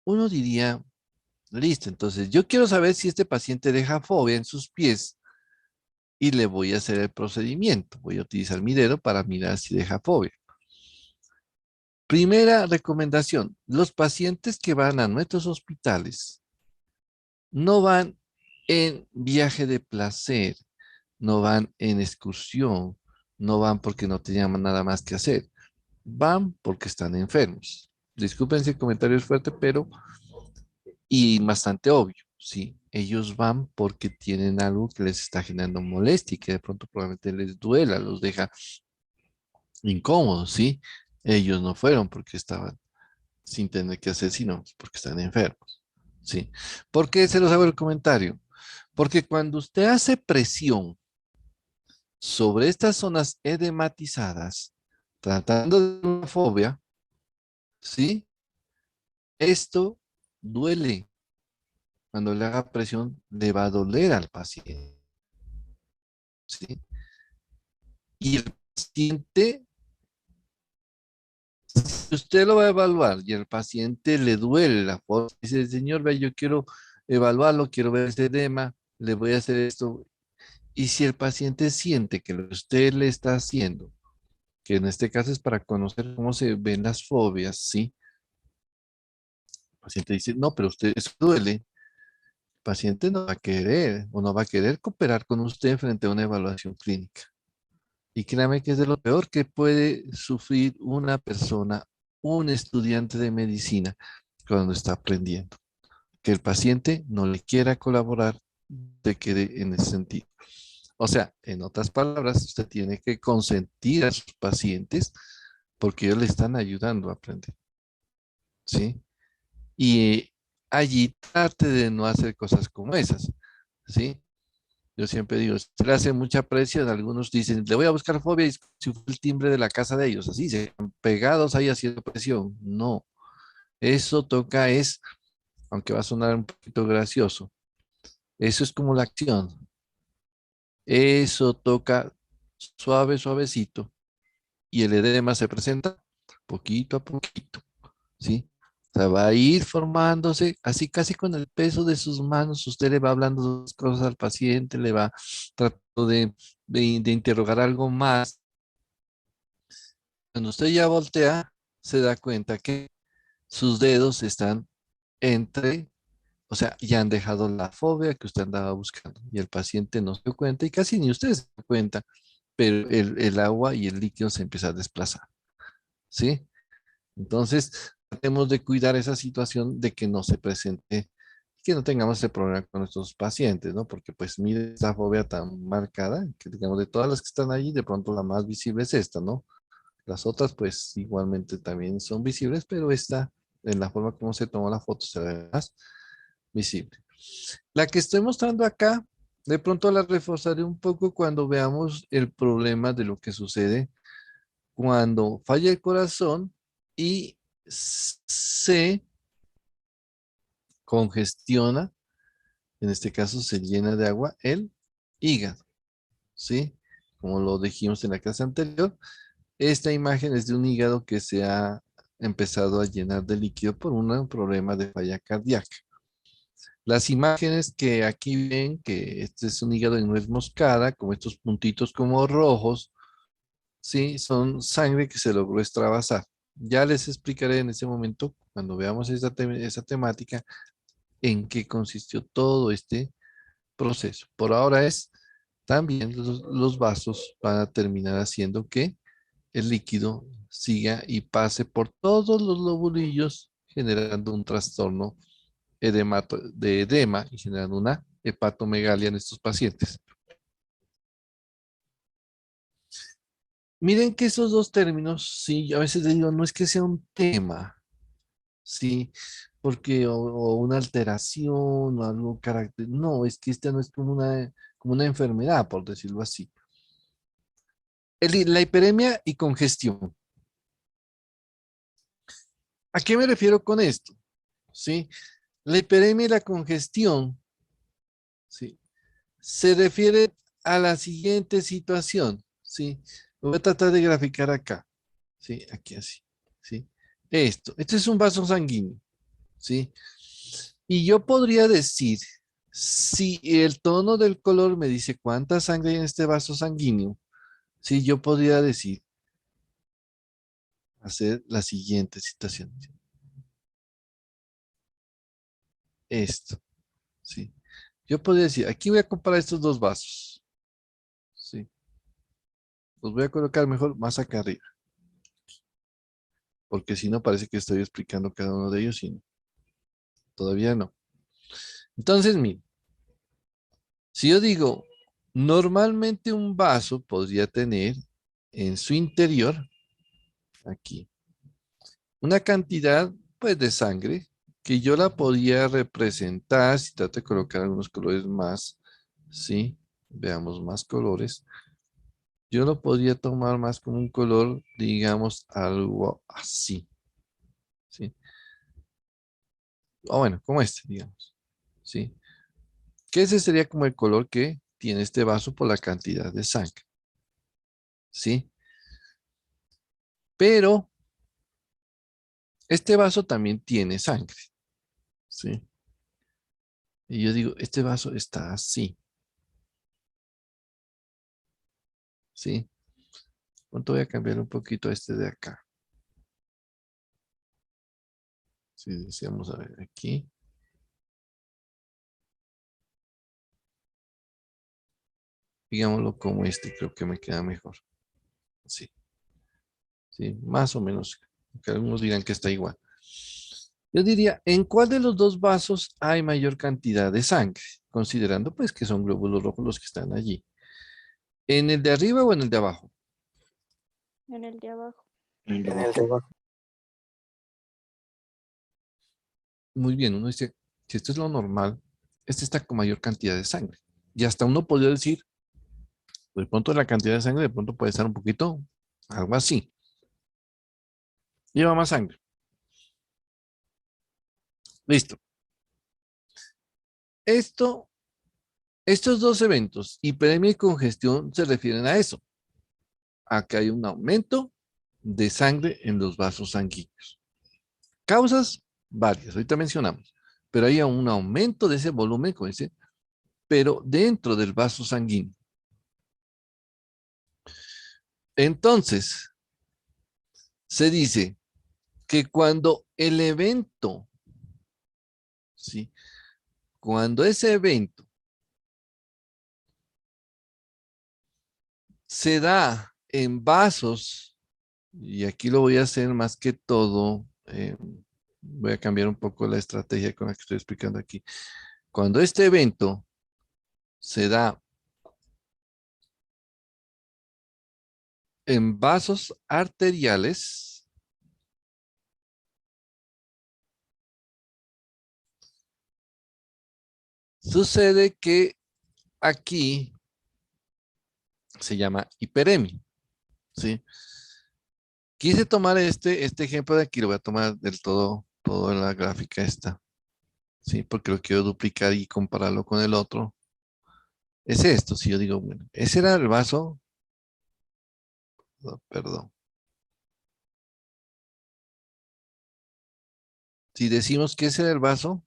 Speaker 1: uno diría, listo, entonces yo quiero saber si este paciente deja fobia en sus pies y le voy a hacer el procedimiento. Voy a utilizar mi dedo para mirar si deja fobia. Primera recomendación, los pacientes que van a nuestros hospitales no van en viaje de placer, no van en excursión, no van porque no tenían nada más que hacer, van porque están enfermos. Disculpen si el comentario es fuerte, pero y bastante obvio, ¿sí? Ellos van porque tienen algo que les está generando molestia y que de pronto probablemente les duela, los deja incómodos, ¿sí? Ellos no fueron porque estaban sin tener que hacer, sino porque están enfermos, ¿sí? ¿Por qué se los hago el comentario? Porque cuando usted hace presión sobre estas zonas edematizadas, tratando de una fobia, ¿sí? Esto duele. Cuando le haga presión, le va a doler al paciente, ¿sí? Y el paciente, si usted lo va a evaluar y el paciente le duele la fobia, dice, señor, ve, yo quiero evaluarlo, quiero ver este edema, le voy a hacer esto. Y si el paciente siente que lo que usted le está haciendo, que en este caso es para conocer cómo se ven las fobias, ¿sí? El paciente dice, no, pero usted, eso duele. El paciente no va a querer o no va a querer cooperar con usted frente a una evaluación clínica. Y créame que es de lo peor que puede sufrir una persona, un estudiante de medicina cuando está aprendiendo. que el paciente no le quiera colaborar, te quede en ese sentido. O sea, en otras palabras, usted tiene que consentir a sus pacientes porque ellos le están ayudando a aprender, ¿sí? Y allí trate de no hacer cosas como esas, ¿sí? Yo siempre digo, se le hace mucha presión, algunos dicen, le voy a buscar fobia y si fue el timbre de la casa de ellos, así se quedan pegados ahí haciendo presión. No, eso toca es, aunque va a sonar un poquito gracioso, eso es como la acción. Eso toca suave, suavecito y el edema se presenta poquito a poquito, ¿sí? O sea, va a ir formándose así casi con el peso de sus manos. Usted le va hablando las cosas al paciente, le va tratando de interrogar algo más. Cuando usted ya voltea, se da cuenta que sus dedos están entre, o sea, ya han dejado la fobia que usted andaba buscando y el paciente no se dio cuenta y casi ni usted se da cuenta, pero el agua y el líquido se empieza a desplazar, ¿sí? Entonces, tratemos de cuidar esa situación de que no se presente, que no tengamos ese problema con nuestros pacientes, ¿no? Porque pues mire esta fobia tan marcada, que digamos de todas las que están allí, de pronto la más visible es esta, ¿no? Las otras pues igualmente también son visibles, pero esta, en la forma como se tomó la foto, se ve más visible. La que estoy mostrando acá, de pronto la reforzaré un poco cuando veamos el problema de lo que sucede cuando falla el corazón y se congestiona, en este caso se llena de agua el hígado, ¿sí? Como lo dijimos en la clase anterior, esta imagen es de un hígado que se ha empezado a llenar de líquido por un problema de falla cardíaca. Las imágenes que aquí ven, que este es un hígado en nuez moscada, como estos puntitos como rojos, ¿sí? Son sangre que se logró extravasar. Ya les explicaré en ese momento, cuando veamos esa temática, en qué consistió todo este proceso. Por ahora es también los vasos van a terminar haciendo que el líquido siga y pase por todos los lobulillos, generando un trastorno de edema y generando una hepatomegalia en estos pacientes. Miren que esos dos términos, sí, yo a veces digo, no es que sea un tema, sí, porque o una alteración o algo carácter, no, es que esta no es como una enfermedad, por decirlo así. La hiperemia y congestión. ¿A qué me refiero con esto? Sí, la hiperemia y la congestión, sí, se refiere a la siguiente situación, sí. Lo voy a tratar de graficar acá, sí, aquí así, sí. Este es un vaso sanguíneo, sí. Y yo podría decir, si el tono del color me dice cuánta sangre hay en este vaso sanguíneo, sí, yo podría decir, hacer la siguiente situación. Esto, sí. Yo podría decir, aquí voy a comparar estos dos vasos, sí. Los voy a colocar mejor más acá arriba, porque si no parece que estoy explicando cada uno de ellos y no, todavía no. Entonces, miren, si yo digo, normalmente un vaso podría tener en su interior, aquí, una cantidad pues de sangre que yo la podía representar, si trato de colocar algunos colores más, ¿sí? Veamos más colores. Yo lo podría tomar más como un color, digamos, algo así, ¿sí? O bueno, como este, digamos, ¿sí? Que ese sería como el color que tiene este vaso por la cantidad de sangre, ¿sí? Pero este vaso también tiene sangre, ¿sí? Y yo digo, este vaso está así, ¿sí? ¿Cuánto voy a cambiar un poquito este de acá? Si decíamos, a ver, aquí. Digámoslo como este, creo que me queda mejor. Sí, sí, más o menos. Aunque algunos dirán que está igual. Yo diría, ¿en cuál de los dos vasos hay mayor cantidad de sangre? Considerando pues que son glóbulos rojos los que están allí. ¿En el de arriba o en el de abajo?
Speaker 2: En el de abajo.
Speaker 5: En
Speaker 8: En
Speaker 5: la-
Speaker 8: el de abajo.
Speaker 1: Muy bien, uno dice, si esto es lo normal, este está con mayor cantidad de sangre. Y hasta uno podría decir, pues de pronto la cantidad de sangre de pronto puede estar un poquito, algo así. Lleva más sangre. Listo. Estos dos eventos, hiperemia y congestión, se refieren a eso, a que hay un aumento de sangre en los vasos sanguíneos. Causas varias, ahorita mencionamos, pero hay un aumento de ese volumen, como dice, pero dentro del vaso sanguíneo. Entonces, se dice que cuando el evento, ¿sí? Cuando ese evento se da en vasos, y aquí lo voy a hacer más que todo, voy a cambiar un poco la estrategia con la que estoy explicando aquí. Cuando este evento se da en vasos arteriales, sucede que aquí se llama hiperemia, ¿sí? Quise tomar este ejemplo de aquí, lo voy a tomar del todo en la gráfica esta, ¿sí? Porque lo quiero duplicar y compararlo con el otro. Es esto, si yo digo, bueno, ese era el vaso, perdón. Si decimos que ese era el vaso,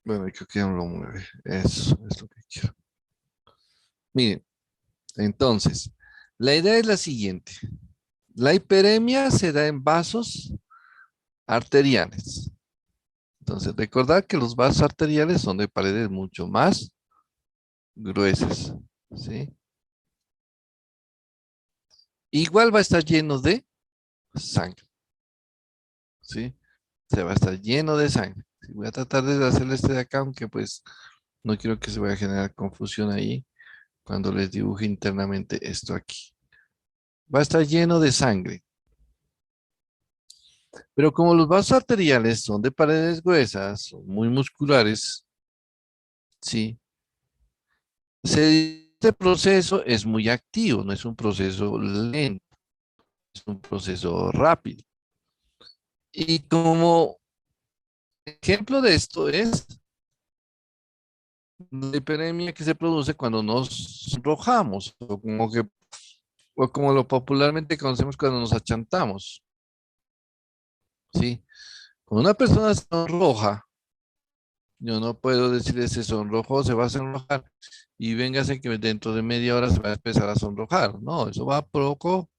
Speaker 1: bueno, creo que no lo mueve. Eso es lo que quiero. Miren, entonces, la idea es la siguiente. La hiperemia se da en vasos arteriales. Entonces, recordad que los vasos arteriales son de paredes mucho más gruesas, ¿sí? Igual va a estar lleno de sangre, ¿sí? Se va a estar lleno de sangre. Voy a tratar de hacerle este de acá, aunque pues no quiero que se vaya a generar confusión ahí cuando les dibuje internamente esto aquí. Va a estar lleno de sangre. Pero como los vasos arteriales son de paredes gruesas, son muy musculares, ¿sí? Este proceso es muy activo, no es un proceso lento, es un proceso rápido. Y como ejemplo de esto es la hiperemia que se produce cuando nos sonrojamos, o como lo popularmente conocemos cuando nos achantamos, ¿sí? Cuando una persona se sonroja, yo no puedo decirle se sonrojó, se va a sonrojar y véngase que dentro de media hora se va a empezar a sonrojar. No, eso va poco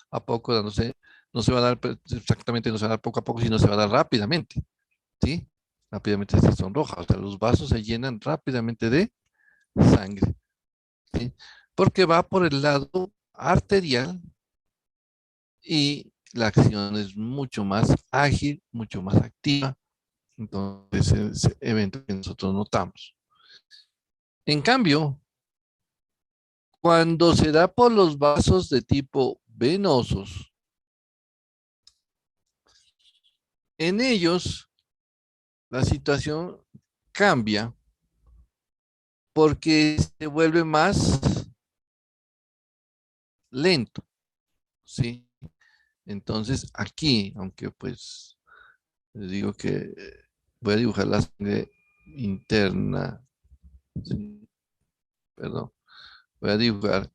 Speaker 1: a poco dándose, no se va a dar exactamente, no se va a dar poco a poco, sino se va a dar rápidamente, ¿sí? Rápidamente se sonroja, o sea, los vasos se llenan rápidamente de sangre, ¿sí? Porque va por el lado arterial y la acción es mucho más ágil, mucho más activa. Entonces, ese evento que nosotros notamos. En cambio, cuando se da por los vasos de tipo venosos, en ellos la situación cambia porque se vuelve más lento, ¿sí? Entonces, aquí, aunque pues les digo que voy a dibujar la sangre interna, ¿sí? Perdón, voy a dibujar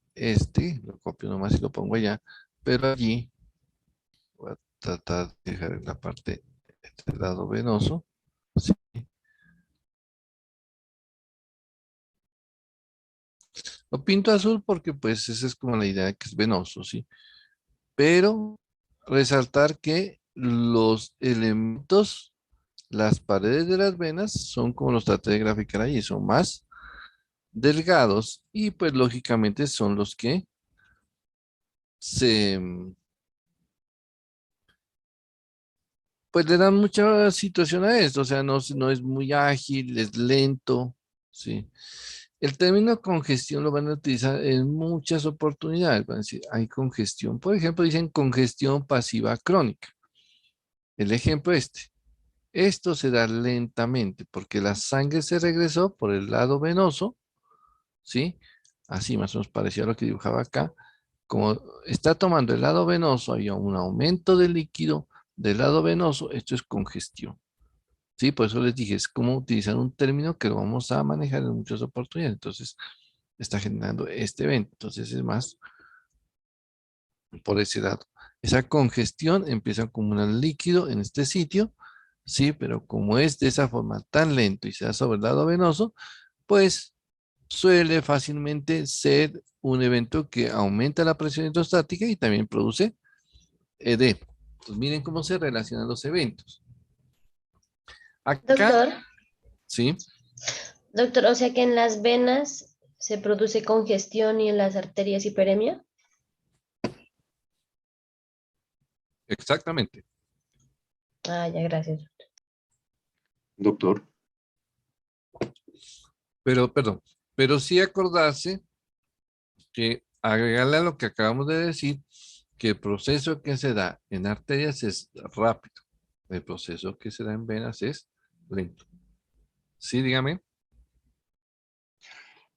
Speaker 1: lo copio nomás y lo pongo allá, pero allí voy a tratar de dejar en la parte, este lado venoso, ¿sí? Lo pinto azul porque pues esa es como la idea de que es venoso, ¿sí? Pero resaltar que los elementos las paredes de las venas son como los traté de graficar ahí, son más delgados y pues lógicamente son los que se, pues le dan mucha situación a esto, o sea, no es muy ágil, es lento, ¿sí? El término congestión lo van a utilizar en muchas oportunidades, van a decir, hay congestión, por ejemplo, dicen congestión pasiva crónica. El ejemplo esto se da lentamente porque la sangre se regresó por el lado venoso, ¿sí? Así más o menos parecía lo que dibujaba acá. Como está tomando el lado venoso, hay un aumento del líquido del lado venoso, esto es congestión. Sí, por eso les dije, es como utilizar un término que lo vamos a manejar en muchas oportunidades. Entonces, está generando este evento. Entonces, es más por ese lado. Esa congestión empieza a acumular líquido en este sitio, sí, pero como es de esa forma tan lento y se da sobre el lado venoso, pues suele fácilmente ser un evento que aumenta la presión hidrostática y también produce edema. Pues miren cómo se relacionan los eventos. Acá,
Speaker 6: Doctor,
Speaker 1: sí,
Speaker 6: doctor, o sea que en las venas se produce congestión y en las arterias hiperemia.
Speaker 1: exactamente.
Speaker 6: Ah, ya, gracias.
Speaker 5: Doctor,
Speaker 1: Pero, perdón, pero sí acordarse que agregarle a lo que acabamos de decir, que el proceso que se da en arterias es rápido. El proceso que se da en venas es lento. Sí, dígame.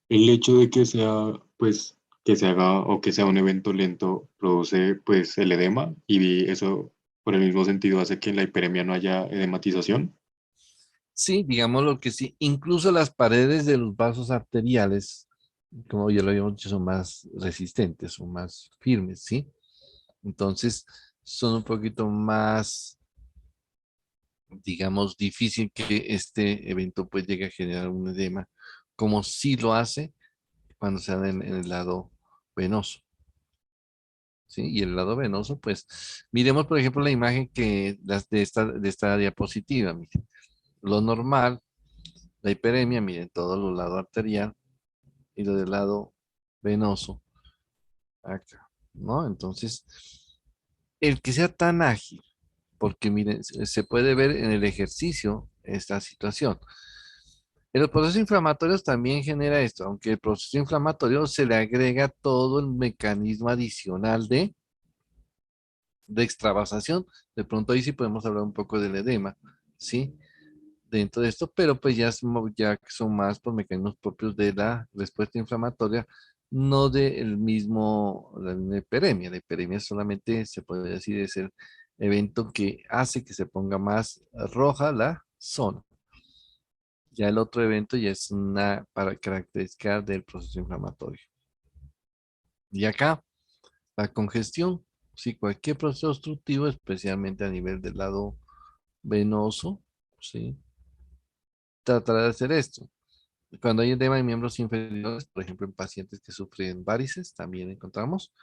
Speaker 5: el hecho de que sea, pues, que se haga o que sea un evento lento produce, pues, el edema y eso, por el mismo sentido, hace que en la hiperemia no haya edematización.
Speaker 1: Sí, digamos lo que sí. Incluso las paredes de los vasos arteriales, como ya lo habíamos dicho, son más resistentes, son más firmes, ¿sí? Entonces, son un poquito más, digamos, difícil que este evento pues llegue a generar un edema, como sí lo hace cuando se da en el lado venoso. ¿Sí? Y el lado venoso, pues, miremos, por ejemplo, la imagen que las de esta diapositiva. Miren. Lo normal, la hiperemia, miren, todo lo lado arterial y lo del lado venoso acá, ¿no? Entonces, el que sea tan ágil, porque miren, se puede ver en el ejercicio esta situación. En los procesos inflamatorios también genera esto, aunque el proceso inflamatorio se le agrega todo el mecanismo adicional de extravasación. De pronto ahí sí podemos hablar un poco del edema, ¿sí? Dentro de esto, pero pues ya, ya que son más por mecanismos propios de la respuesta inflamatoria, no del mismo, la misma hiperemia. La hiperemia solamente se puede decir es el evento que hace que se ponga más roja la zona. Ya el otro evento ya es una característica del proceso inflamatorio. Y acá, la congestión, si cualquier proceso obstructivo, especialmente a nivel del lado venoso, ¿sí? Tratará de hacer esto. Cuando hay edema en miembros inferiores, por ejemplo, en pacientes que sufren varices, también encontramos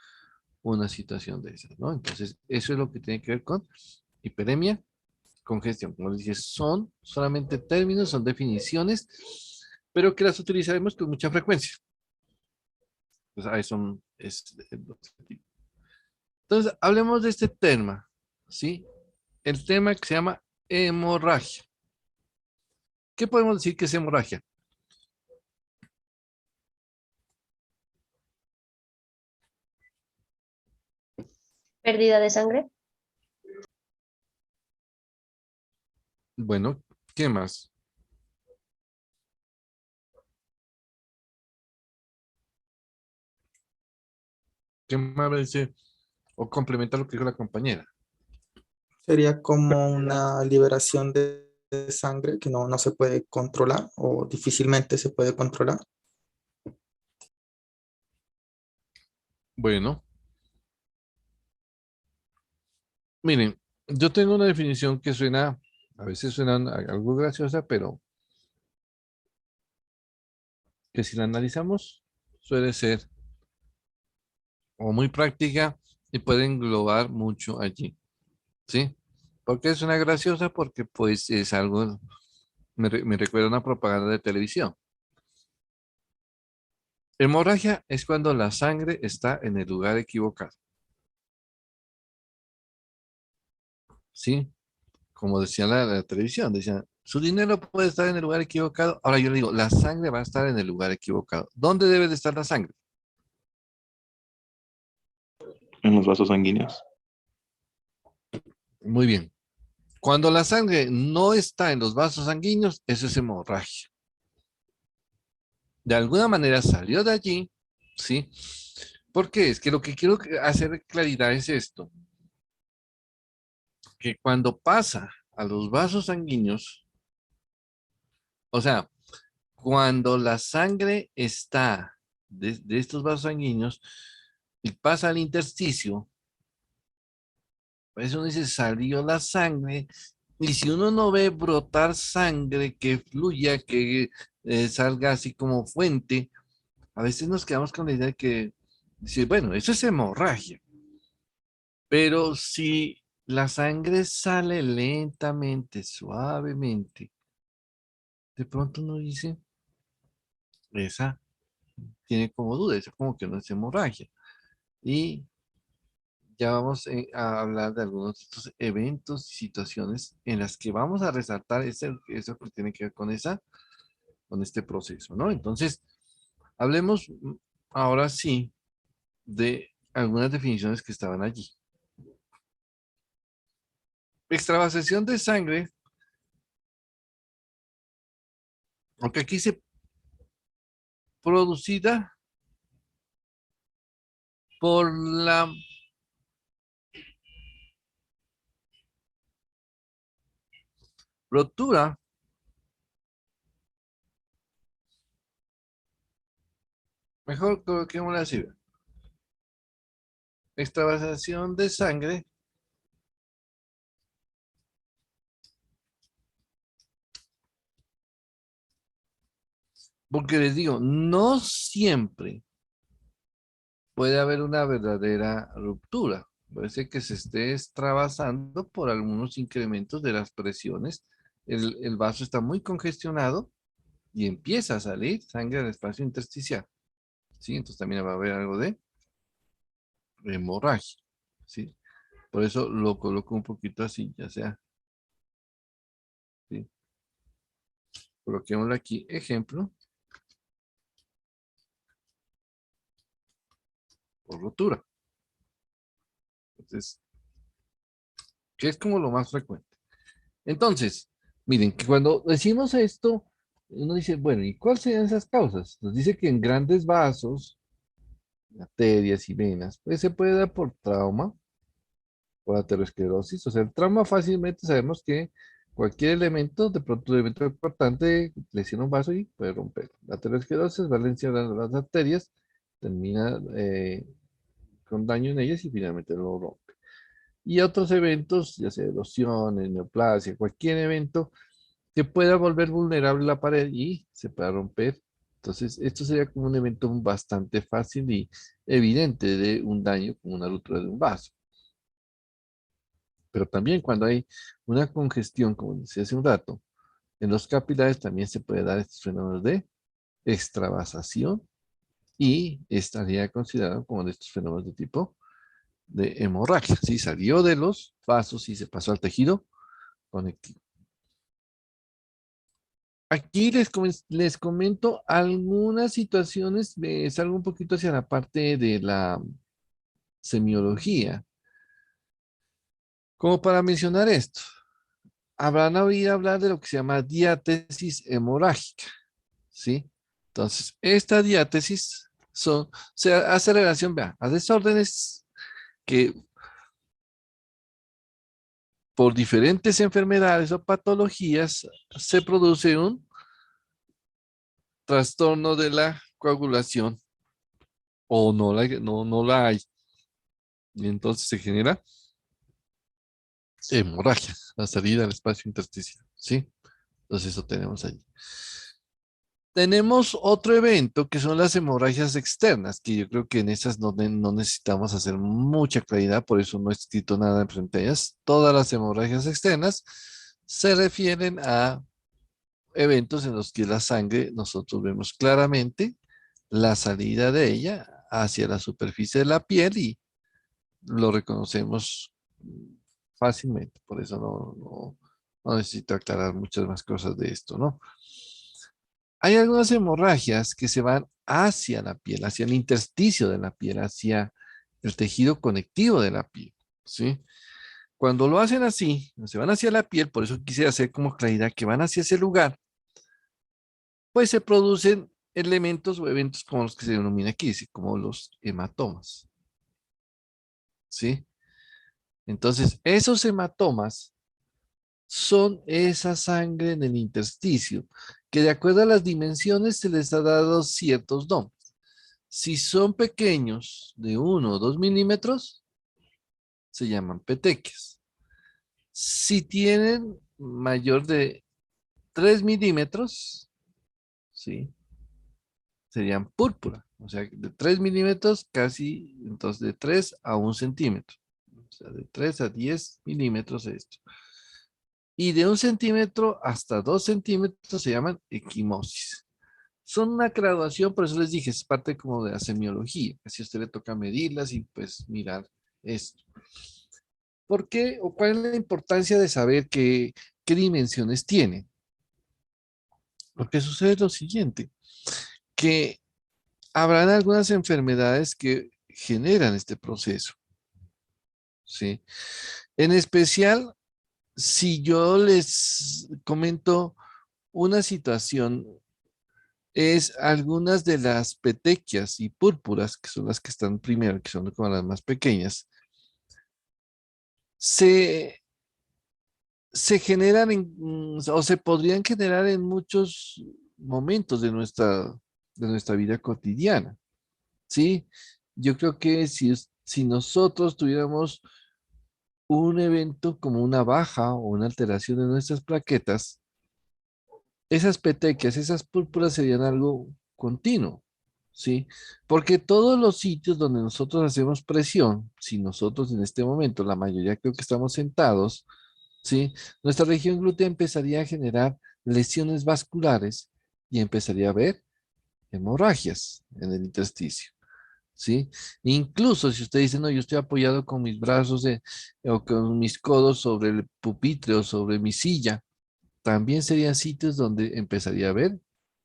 Speaker 1: una situación de esas, ¿no? Entonces, eso es lo que tiene que ver con hiperemia, congestión. Como les dije, son solamente términos, son definiciones, pero que las utilizaremos con mucha frecuencia. Pues ahí son, es el objetivo. Entonces, hablemos de este tema, ¿sí? El tema que se llama hemorragia. ¿Qué podemos decir que es hemorragia?
Speaker 6: Pérdida de sangre.
Speaker 1: Bueno, ¿qué más? ¿Qué más dice? O complementa lo que dijo la compañera.
Speaker 10: Sería como una liberación de sangre que no se puede controlar o difícilmente se puede controlar.
Speaker 1: Bueno, miren, yo tengo una definición que suena, a veces suena algo graciosa, pero que si la analizamos suele ser o muy práctica y puede englobar mucho allí, ¿sí? ¿Por qué es una graciosa? Porque pues es algo, me recuerda a una propaganda de televisión. Hemorragia es cuando la sangre está en el lugar equivocado. ¿Sí? Como decía la televisión, decían, su dinero puede estar en el lugar equivocado. Ahora yo le digo, la sangre va a estar en el lugar equivocado. ¿Dónde debe de estar la sangre?
Speaker 3: En los vasos sanguíneos.
Speaker 1: Muy bien. Cuando la sangre no está en los vasos sanguíneos, eso es hemorragia. De alguna manera salió de allí, ¿sí? ¿Por qué? Es que lo que quiero hacer claridad es esto, que cuando pasa a los vasos sanguíneos, o sea, cuando la sangre está de estos vasos sanguíneos y pasa al intersticio, pues uno dice, salió la sangre, y si uno no ve brotar sangre que fluya, que salga así como fuente, a veces nos quedamos con la idea de que, dice, bueno, eso es hemorragia. Pero si la sangre sale lentamente, suavemente, de pronto uno dice, esa tiene como duda, esa como que no es hemorragia. Y ya vamos a hablar de algunos de estos eventos y situaciones en las que vamos a resaltar eso que tiene que ver con este proceso, ¿no? Entonces, hablemos ahora sí de algunas definiciones que estaban allí. Extravasación de sangre, aunque aquí se producida por la rotura mejor coloquémosla así. Extravasación de sangre porque les digo, no siempre puede haber una verdadera ruptura. Puede ser que se esté extravasando por algunos incrementos de las presiones. El vaso está muy congestionado y empieza a salir sangre al espacio intersticial. ¿Sí? Entonces también va a haber algo de hemorragia. ¿Sí? Por eso lo coloco un poquito así, ya sea. ¿Sí? Coloquémoslo aquí, ejemplo, por rotura. Entonces, que es como lo más frecuente. Entonces, miren, que cuando decimos esto, uno dice, bueno, ¿y cuáles serían esas causas? Nos dice que en grandes vasos, arterias y venas, pues se puede dar por trauma, por aterosclerosis. O sea, el trauma fácilmente sabemos que cualquier elemento, de pronto un evento importante, lesiona un vaso y puede romper. La aterosclerosis va lesionando las arterias, termina con daño en ellas y finalmente lo rompe. Y otros eventos, ya sea erosiones, neoplasia, cualquier evento que pueda volver vulnerable la pared y se pueda romper. Entonces, esto sería como un evento bastante fácil y evidente de un daño como una ruptura de un vaso. Pero también cuando hay una congestión, como decía hace un rato, en los capilares también se puede dar estos fenómenos de extravasación y estaría considerado como de estos fenómenos de tipo de hemorragia. Sí, salió de los vasos y se pasó al tejido conectivo. Aquí les comento algunas situaciones, salgo un poquito hacia la parte de la semiología. Como para mencionar esto, habrán oído hablar de lo que se llama diátesis hemorrágica, ¿sí? Entonces, esta diátesis se hace relación, vea, a desórdenes que por diferentes enfermedades o patologías se produce un trastorno de la coagulación o no la hay. Y entonces se genera hemorragia, la salida al espacio intersticial, ¿sí? Entonces eso tenemos ahí. Tenemos otro evento que son las hemorragias externas, que yo creo que en esas no necesitamos hacer mucha claridad, por eso no he escrito nada frente a ellas. Todas las hemorragias externas se refieren a eventos en los que la sangre, nosotros vemos claramente la salida de ella hacia la superficie de la piel y lo reconocemos fácilmente. Por eso no necesito aclarar muchas más cosas de esto, ¿no? Hay algunas hemorragias que se van hacia la piel, hacia el intersticio de la piel, hacia el tejido conectivo de la piel, ¿sí? Cuando lo hacen así, se van hacia la piel, por eso quise hacer como claridad que van hacia ese lugar, pues se producen elementos o eventos como los que se denomina aquí, como los hematomas, ¿sí? Entonces, esos hematomas son esa sangre en el intersticio, que de acuerdo a las dimensiones se les ha dado ciertos nombres. Si son pequeños, de 1 o 2 milímetros, se llaman petequias. Si tienen mayor de 3 milímetros, ¿sí? Serían púrpura. O sea, de 3 milímetros casi, entonces de 3 a 1 centímetro. O sea, de 3 a 10 milímetros esto. Y de 1 centímetro hasta 2 centímetros se llaman equimosis. Son una graduación, por eso les dije, es parte como de la semiología. Así a usted le toca medirlas y pues mirar esto. ¿Por qué o cuál es la importancia de saber qué dimensiones tiene? Porque sucede lo siguiente, que habrán algunas enfermedades que generan este proceso, ¿sí? En especial, si yo les comento una situación, es algunas de las petequias y púrpuras, que son las que están primero, que son como las más pequeñas, se generan o se podrían generar en muchos momentos de nuestra vida cotidiana, ¿sí? Yo creo que si nosotros tuviéramos un evento como una baja o una alteración de nuestras plaquetas, esas petequias, esas púrpuras serían algo continuo, ¿sí? Porque todos los sitios donde nosotros hacemos presión, si nosotros en este momento, la mayoría creo que estamos sentados, ¿sí? Nuestra región glútea empezaría a generar lesiones vasculares y empezaría a haber hemorragias en el intersticio, ¿sí? Incluso si usted dice, no, yo estoy apoyado con mis brazos o con mis codos sobre el pupitre o sobre mi silla, también serían sitios donde empezaría a haber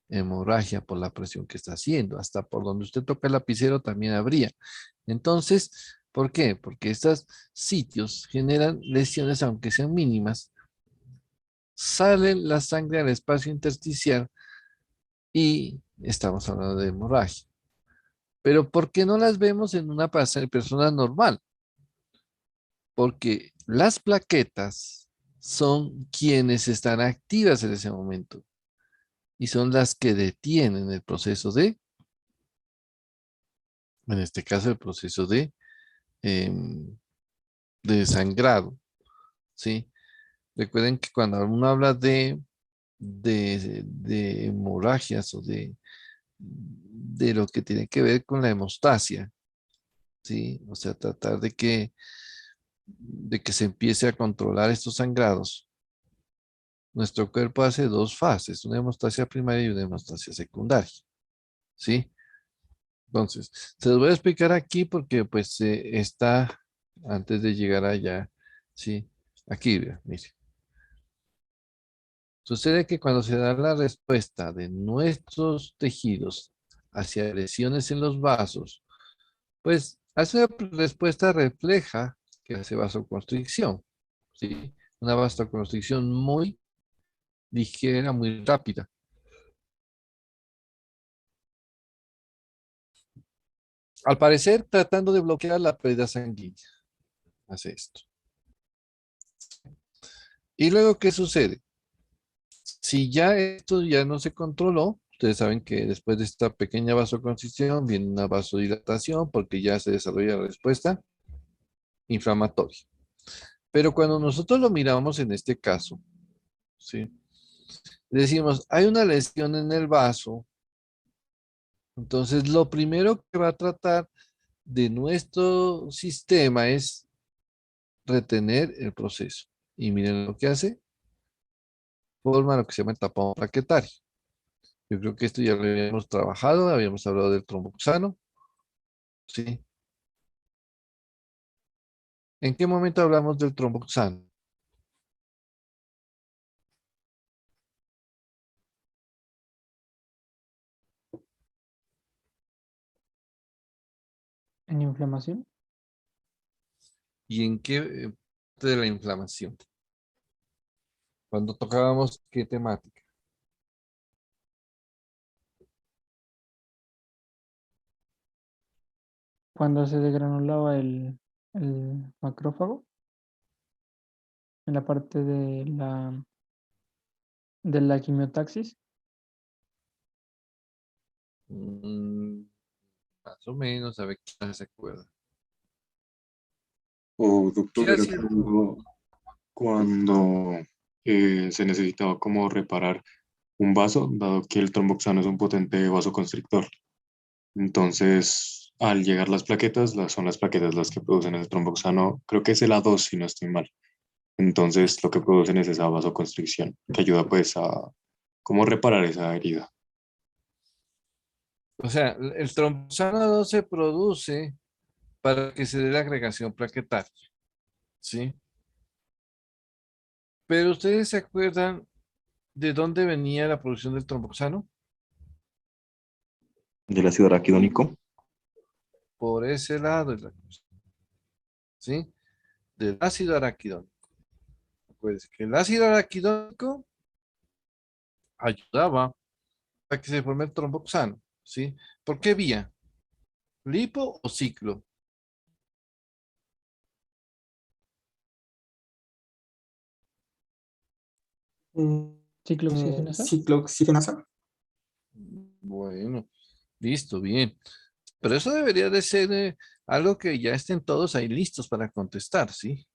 Speaker 1: hemorragia por la presión que está haciendo. Hasta por donde usted toca el lapicero también habría. Entonces, ¿por qué? Porque estos sitios generan lesiones, aunque sean mínimas, sale la sangre al espacio intersticial y estamos hablando de hemorragia. Pero ¿por qué no las vemos en una persona normal? Porque las plaquetas son quienes están activas en ese momento y son las que detienen el proceso en este caso, el proceso de sangrado, ¿sí? Recuerden que cuando uno habla de hemorragias o de lo que tiene que ver con la hemostasia, ¿sí? O sea, tratar de que se empiece a controlar estos sangrados. Nuestro cuerpo hace dos fases, una hemostasia primaria y una hemostasia secundaria, ¿sí? Entonces, se los voy a explicar aquí porque pues está antes de llegar allá, ¿sí? Aquí, vea, mire. Sucede que cuando se da la respuesta de nuestros tejidos hacia lesiones en los vasos, pues esa respuesta refleja que hace vasoconstricción, ¿sí? Una vasoconstricción muy ligera, muy rápida. Al parecer, tratando de bloquear la pérdida sanguínea. Hace esto. ¿Y luego qué sucede? Si ya esto ya no se controló, ustedes saben que después de esta pequeña vasoconstricción viene una vasodilatación porque ya se desarrolla la respuesta inflamatoria. Pero cuando nosotros lo miramos en este caso, ¿sí? Decimos, hay una lesión en el vaso, entonces lo primero que va a tratar de nuestro sistema es retener el proceso. Y miren lo que hace, forma lo que se llama el tapón plaquetario. Yo creo que esto ya lo habíamos trabajado, habíamos hablado del tromboxano, ¿sí? ¿En qué momento hablamos del tromboxano?
Speaker 4: En inflamación,
Speaker 1: ¿Y en qué parte de la inflamación? Cuando tocábamos qué temática.
Speaker 4: cuando se degranulaba el macrófago, en la parte de la quimiotaxis,
Speaker 1: Mm, más o menos, a ver quién se acuerda.
Speaker 5: O
Speaker 1: Sí,
Speaker 5: doctor, era
Speaker 1: así es.
Speaker 5: cuando se necesitaba como reparar un vaso, dado que el tromboxano es un potente vasoconstrictor. Entonces, al llegar las plaquetas, son las plaquetas las que producen el tromboxano, creo que es el A2 si no estoy mal. Entonces, lo que producen es esa vasoconstricción, que ayuda pues a cómo reparar esa herida.
Speaker 1: O sea, el tromboxano no se produce para que se dé la agregación plaquetaria, ¿sí? Pero ustedes se acuerdan de dónde venía la producción del tromboxano.
Speaker 3: Del ácido araquidónico.
Speaker 1: Por ese lado es la cosa, ¿sí? Del ácido araquidónico. Acuérdense que el ácido araquidónico ayudaba a que se forme el tromboxano, ¿sí? ¿Por qué vía? ¿Lipo o ciclo?
Speaker 4: ciclooxigenasa.
Speaker 10: Ciclooxigenasa.
Speaker 1: Bueno, listo, bien. Pero eso debería de ser algo que ya estén todos ahí listos para contestar, ¿sí?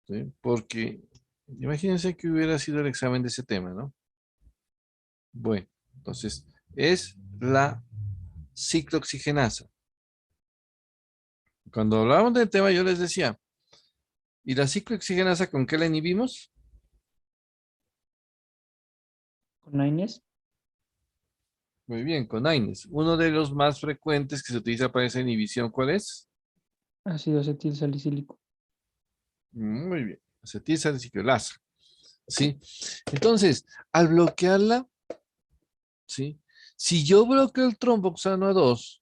Speaker 1: ¿Sí? Porque imagínense que hubiera sido el examen de ese tema, ¿no? Bueno, entonces es la ciclooxigenasa. Cuando hablábamos del tema yo les decía, ¿y la ciclooxigenasa con qué la inhibimos?
Speaker 4: Con AINES,
Speaker 1: Muy bien, con AINES. Uno de los más frecuentes que se utiliza para esa inhibición, ¿cuál es?
Speaker 4: ácido acetil salicílico.
Speaker 1: Muy bien, acetilsalicilasa. ¿Sí? Entonces, al bloquearla, ¿sí? Si yo bloqueo el tromboxano A2,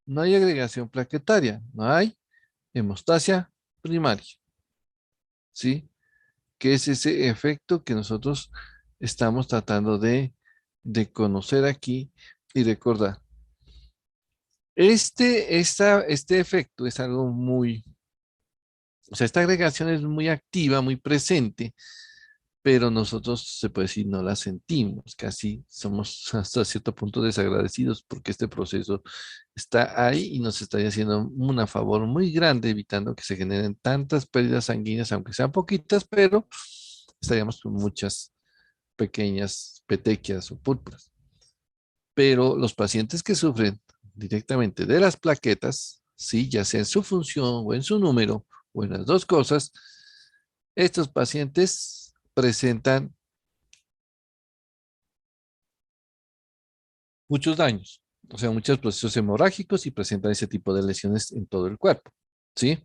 Speaker 1: no hay agregación plaquetaria, no hay hemostasia primaria, ¿sí? Que es ese efecto que nosotros estamos tratando de conocer aquí y recordar. Este efecto es algo muy, o sea, esta agregación es muy activa, muy presente, pero nosotros, se puede decir, no la sentimos, casi somos hasta cierto punto desagradecidos porque este proceso está ahí y nos está haciendo un favor muy grande evitando que se generen tantas pérdidas sanguíneas, aunque sean poquitas, pero estaríamos con muchas pequeñas petequias o púrpuras. Pero los pacientes que sufren directamente de las plaquetas, sí, ya sea en su función o en su número o en las dos cosas, estos pacientes presentan muchos daños, o sea, muchos procesos hemorrágicos y presentan ese tipo de lesiones en todo el cuerpo, ¿sí?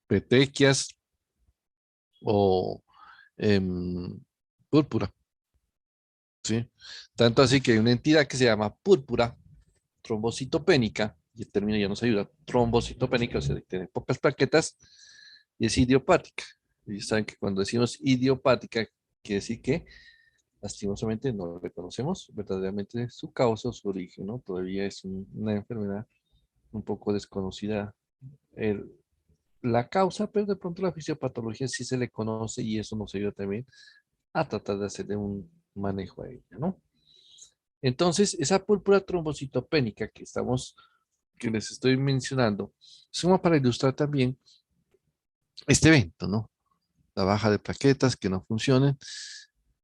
Speaker 1: Petequias o púrpura, ¿sí? Tanto así que hay una entidad que se llama púrpura trombocitopénica, y el término ya nos ayuda, trombocitopénica, o sea, tiene pocas plaquetas y es idiopática. Y saben que cuando decimos idiopática, quiere decir que lastimosamente no reconocemos verdaderamente su causa o su origen, ¿no? Todavía es una enfermedad un poco desconocida el- la causa, pero de pronto la fisiopatología sí se le conoce y eso nos ayuda también a tratar de hacerle un manejo a ella, ¿no? Entonces, esa púrpura trombocitopénica que les estoy mencionando, es como para ilustrar también este evento, ¿no? La baja de plaquetas que no funcionan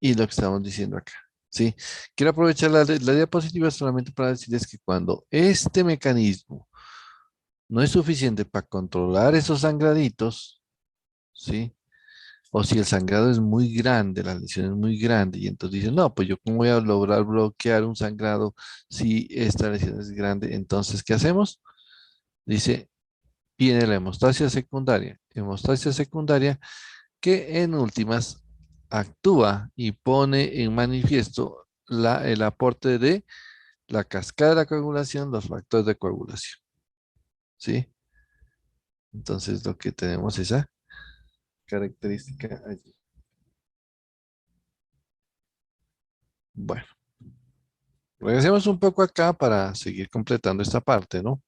Speaker 1: y lo que estamos diciendo acá. ¿Sí? Quiero aprovechar la diapositiva solamente para decirles que cuando este mecanismo no es suficiente para controlar esos sangraditos, ¿sí? O si el sangrado es muy grande, la lesión es muy grande, y entonces dicen, no, pues yo cómo voy a lograr bloquear un sangrado si esta lesión es grande. Entonces, ¿qué hacemos? Dice, viene la hemostasia secundaria. Hemostasia secundaria que en últimas actúa y pone en manifiesto el aporte de la cascada de la coagulación, los factores de coagulación. ¿Sí? Entonces lo que tenemos es esa característica allí. Bueno, regresemos un poco acá para seguir completando esta parte, ¿no?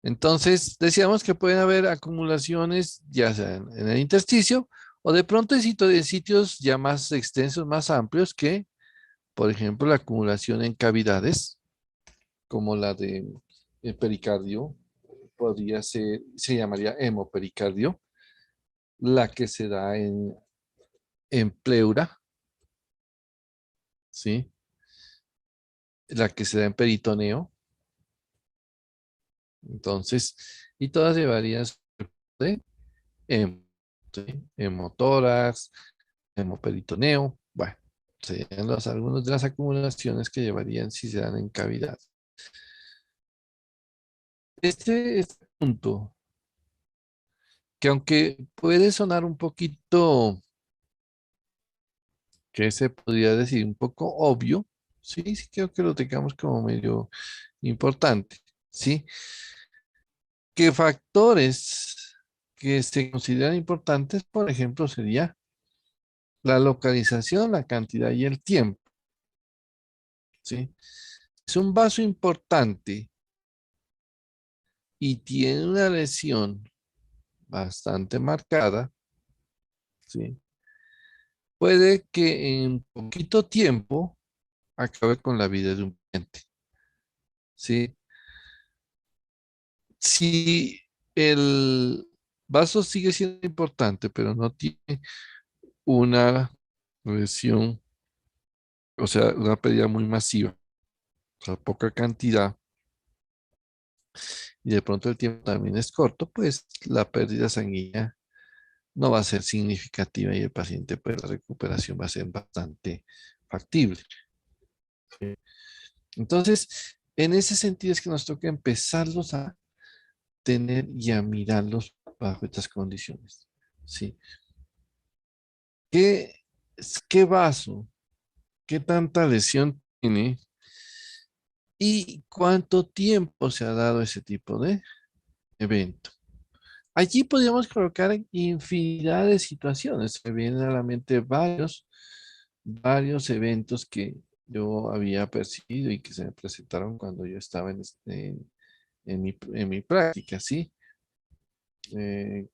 Speaker 1: Entonces, decíamos que pueden haber acumulaciones ya sea en el intersticio o de pronto en sitios ya más extensos, más amplios que, por ejemplo, la acumulación en cavidades, como la de pericardio, podría ser, se llamaría hemopericardio, la que se da en pleura, ¿sí? La que se da en peritoneo. Entonces, y todas llevarían de hemo, ¿sí? Hemotórax, hemoperitoneo, bueno, serían algunas de las acumulaciones que llevarían si se dan en cavidad. Este punto, que aunque puede sonar un poquito, que se podría decir un poco obvio, sí, sí creo que lo tengamos como medio importante, ¿sí? ¿Qué factores que se consideran importantes, por ejemplo, sería la localización, la cantidad y el tiempo, ¿sí? Es un vaso importante y tiene una lesión bastante marcada, ¿sí? Puede que en poquito tiempo acabe con la vida de un paciente, ¿sí? Si el vaso sigue siendo importante, pero no tiene una lesión, o sea, una pérdida muy masiva, o sea, poca cantidad, y de pronto el tiempo también es corto, pues la pérdida sanguínea no va a ser significativa y el paciente, pues la recuperación va a ser bastante factible. ¿Sí? Entonces, en ese sentido es que nos toca empezarlos a tener y a mirarlos bajo estas condiciones. ¿Sí? ¿Qué, qué vaso, qué tanta lesión tiene y cuánto tiempo se ha dado ese tipo de evento? Allí podríamos colocar infinidad de situaciones. Me vienen a la mente varios eventos que yo había percibido y que se me presentaron cuando yo estaba en mi práctica, ¿sí? En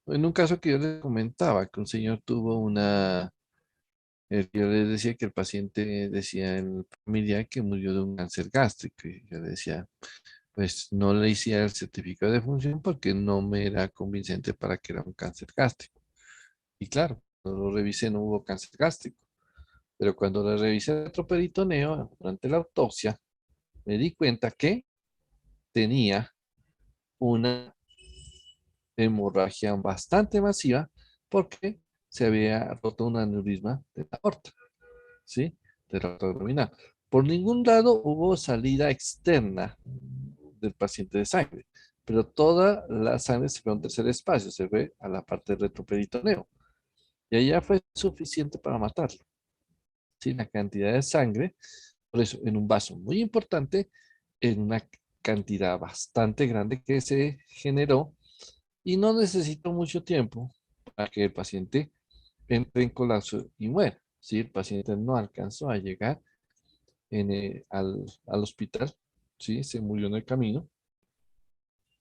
Speaker 1: un caso que yo les comentaba, que un señor tuvo yo les decía que el paciente decía en el familiar que murió de un cáncer gástrico, y yo le decía, pues no le hiciera el certificado de función porque no me era convincente para que era un cáncer gástrico. Y claro, cuando lo revisé no hubo cáncer gástrico, pero cuando le revisé el retroperitoneo durante la autopsia, me di cuenta que tenía una hemorragia bastante masiva porque se había roto un aneurisma de la aorta, ¿sí? De la aorta abdominal. Por ningún lado hubo salida externa del paciente de sangre, pero toda la sangre se fue a un tercer espacio, se fue a la parte del retroperitoneo. Y allá fue suficiente para matarlo. ¿Sí? La cantidad de sangre, por eso en un vaso muy importante, en una cantidad bastante grande que se generó y no necesitó mucho tiempo para que el paciente entre en colapso y muera. ¿Sí? El paciente no alcanzó a llegar al hospital, ¿sí? Se murió en el camino.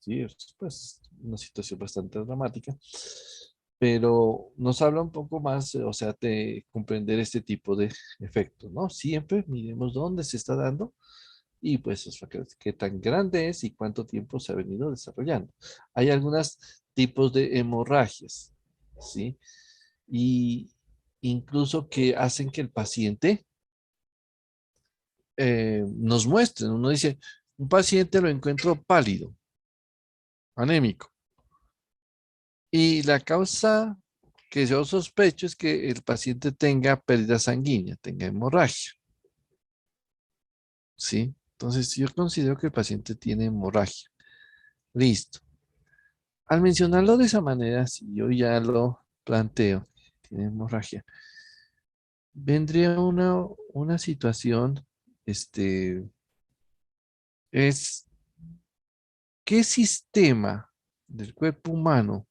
Speaker 1: Sí, es pues una situación bastante dramática, pero nos habla un poco más, o sea, de comprender este tipo de efectos, ¿no? Siempre miremos dónde se está dando y pues qué tan grande es y cuánto tiempo se ha venido desarrollando. Hay algunas tipos de hemorragias, ¿sí? Y incluso que hacen que el paciente nos muestre. Uno dice, un paciente lo encuentro pálido, anémico. Y la causa que yo sospecho es que el paciente tenga pérdida sanguínea, tenga hemorragia. ¿Sí? Entonces, yo considero que el paciente tiene hemorragia. Listo. Al mencionarlo de esa manera, si yo ya lo planteo, tiene hemorragia, vendría una situación, es, ¿qué sistema del cuerpo humano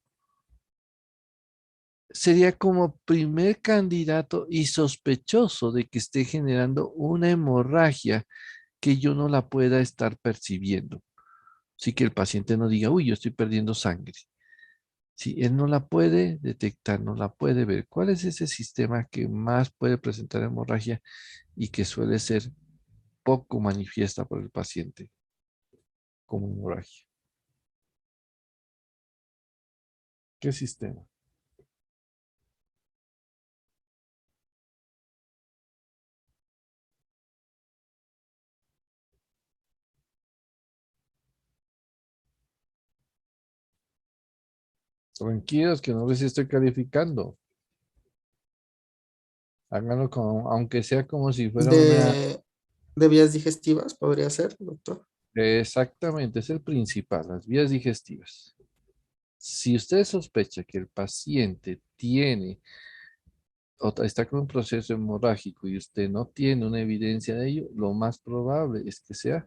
Speaker 1: sería como primer candidato y sospechoso de que esté generando una hemorragia que yo no la pueda estar percibiendo? Así que el paciente no diga, uy, yo estoy perdiendo sangre. Si él no la puede detectar, no la puede ver, ¿cuál es ese sistema que más puede presentar hemorragia y que suele ser poco manifiesta por el paciente como hemorragia? ¿Qué sistema? Tranquilos, que no les estoy calificando. Háganlo como, aunque sea como si fuera una...
Speaker 10: De vías digestivas, podría ser, doctor.
Speaker 1: Exactamente, es el principal, las vías digestivas. Si usted sospecha que el paciente tiene o está con un proceso hemorrágico y usted no tiene una evidencia de ello, lo más probable es que sea,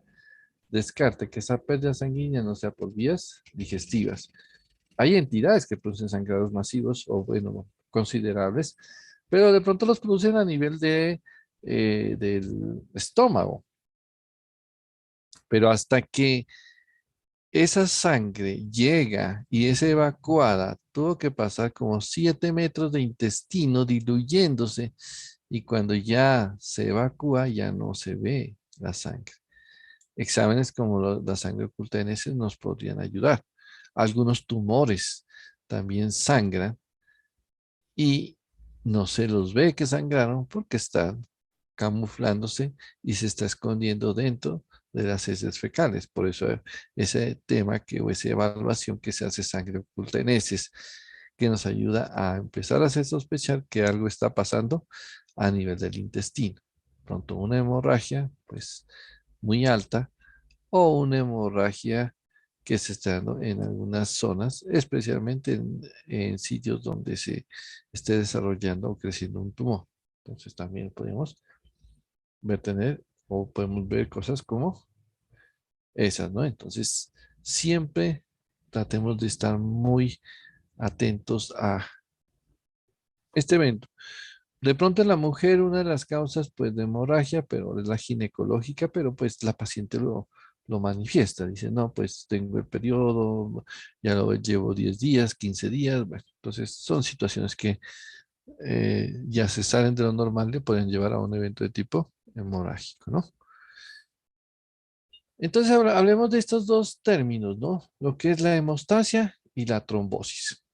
Speaker 1: descarte que esa pérdida sanguínea no sea por vías digestivas. Hay entidades que producen sangrados masivos o, bueno, considerables, pero de pronto los producen a nivel del estómago. Pero hasta que esa sangre llega y es evacuada, tuvo que pasar como 7 metros de intestino diluyéndose y cuando ya se evacúa ya no se ve la sangre. Exámenes como la sangre oculta en heces nos podrían ayudar. Algunos tumores también sangran y no se los ve que sangraron porque están camuflándose y se está escondiendo dentro de las heces fecales. Por eso ese tema o esa evaluación que se hace sangre oculta en heces, que nos ayuda a empezar a hacer sospechar que algo está pasando a nivel del intestino. Pronto una hemorragia, pues muy alta, o una hemorragia que se está dando en algunas zonas, especialmente en sitios donde se esté desarrollando o creciendo un tumor. Entonces también podemos tener o podemos ver cosas como esas, ¿no? Entonces, siempre tratemos de estar muy atentos a este evento. De pronto en la mujer una de las causas pues de hemorragia, pero es la ginecológica, pero pues la paciente lo manifiesta. Dice, no, pues tengo el periodo, ya lo llevo 10 días, 15 días. Bueno, entonces son situaciones que ya se salen de lo normal, le pueden llevar a un evento de tipo hemorrágico, ¿no? Entonces hablemos de estos dos términos, ¿no? Lo que es la hemostasia y la trombosis.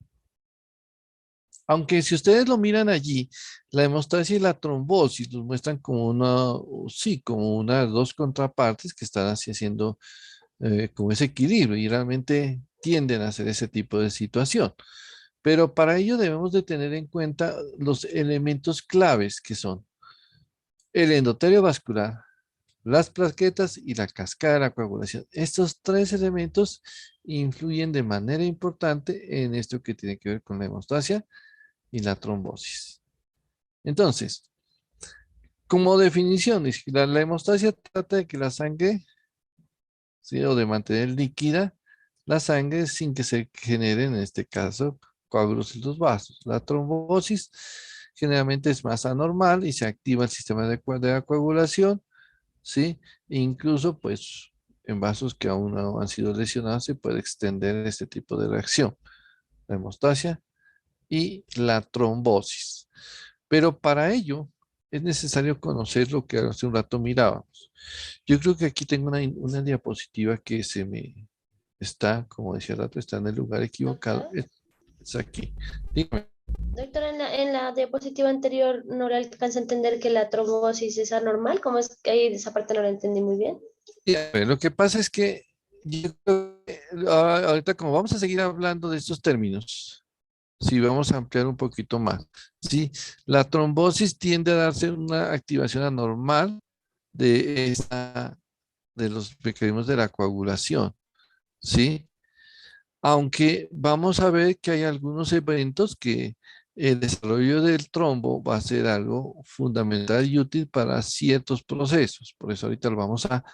Speaker 1: Aunque si ustedes lo miran allí, la hemostasia y la trombosis nos muestran como sí, como unas dos contrapartes que están así haciendo como ese equilibrio y realmente tienden a hacer ese tipo de situación. Pero para ello debemos de tener en cuenta los elementos claves que son el endotelio vascular, las plaquetas y la cascada de la coagulación. Estos tres elementos influyen de manera importante en esto que tiene que ver con la hemostasia y la trombosis. Entonces, como definición, la hemostasia trata de que la sangre, ¿sí? O de mantener líquida la sangre sin que se genere, en este caso, coágulos en los vasos. La trombosis generalmente es más anormal y se activa el sistema de la coagulación, ¿sí? E incluso, pues, en vasos que aún no han sido lesionados se puede extender este tipo de reacción. La hemostasia y la trombosis. Pero para ello es necesario conocer lo que hace un rato mirábamos. Yo creo que aquí tengo una diapositiva que está, como decía el rato, está en el lugar equivocado.
Speaker 6: Doctor.
Speaker 1: Es aquí. Dígame.
Speaker 6: Doctor, en la diapositiva anterior no le alcanza a entender que la trombosis es anormal. ¿Cómo es que ahí esa parte no la entendí muy bien?
Speaker 1: Lo que pasa es que yo creo que ahorita como vamos a seguir hablando de estos términos, si vamos a ampliar un poquito más, ¿sí? La trombosis tiende a darse una activación anormal de los mecanismos de la coagulación, ¿sí? Aunque vamos a ver que hay algunos eventos que el desarrollo del trombo va a ser algo fundamental y útil para ciertos procesos. Por eso ahorita lo vamos a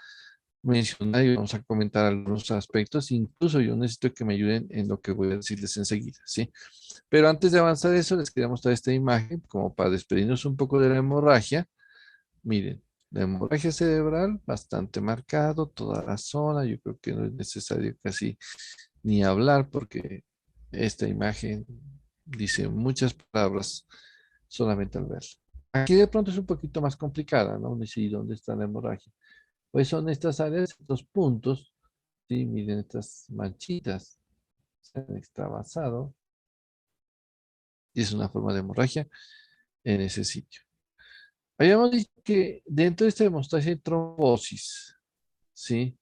Speaker 1: mencionar y vamos a comentar algunos aspectos. Incluso yo necesito que me ayuden en lo que voy a decirles enseguida, ¿sí? Pero antes de avanzar eso, les quería mostrar esta imagen como para despedirnos un poco de la hemorragia. Miren, la hemorragia cerebral bastante marcado, toda la zona. Yo creo que no es necesario casi ni hablar porque esta imagen dice muchas palabras solamente al verla. Aquí de pronto es un poquito más complicada, ¿no? Decir dónde está la hemorragia. Pues son estas áreas, estos puntos, ¿sí? Miren estas manchitas, se han extravasado y es una forma de hemorragia en ese sitio. Habíamos dicho que dentro de esta hemostasia hay trombosis, ¿sí?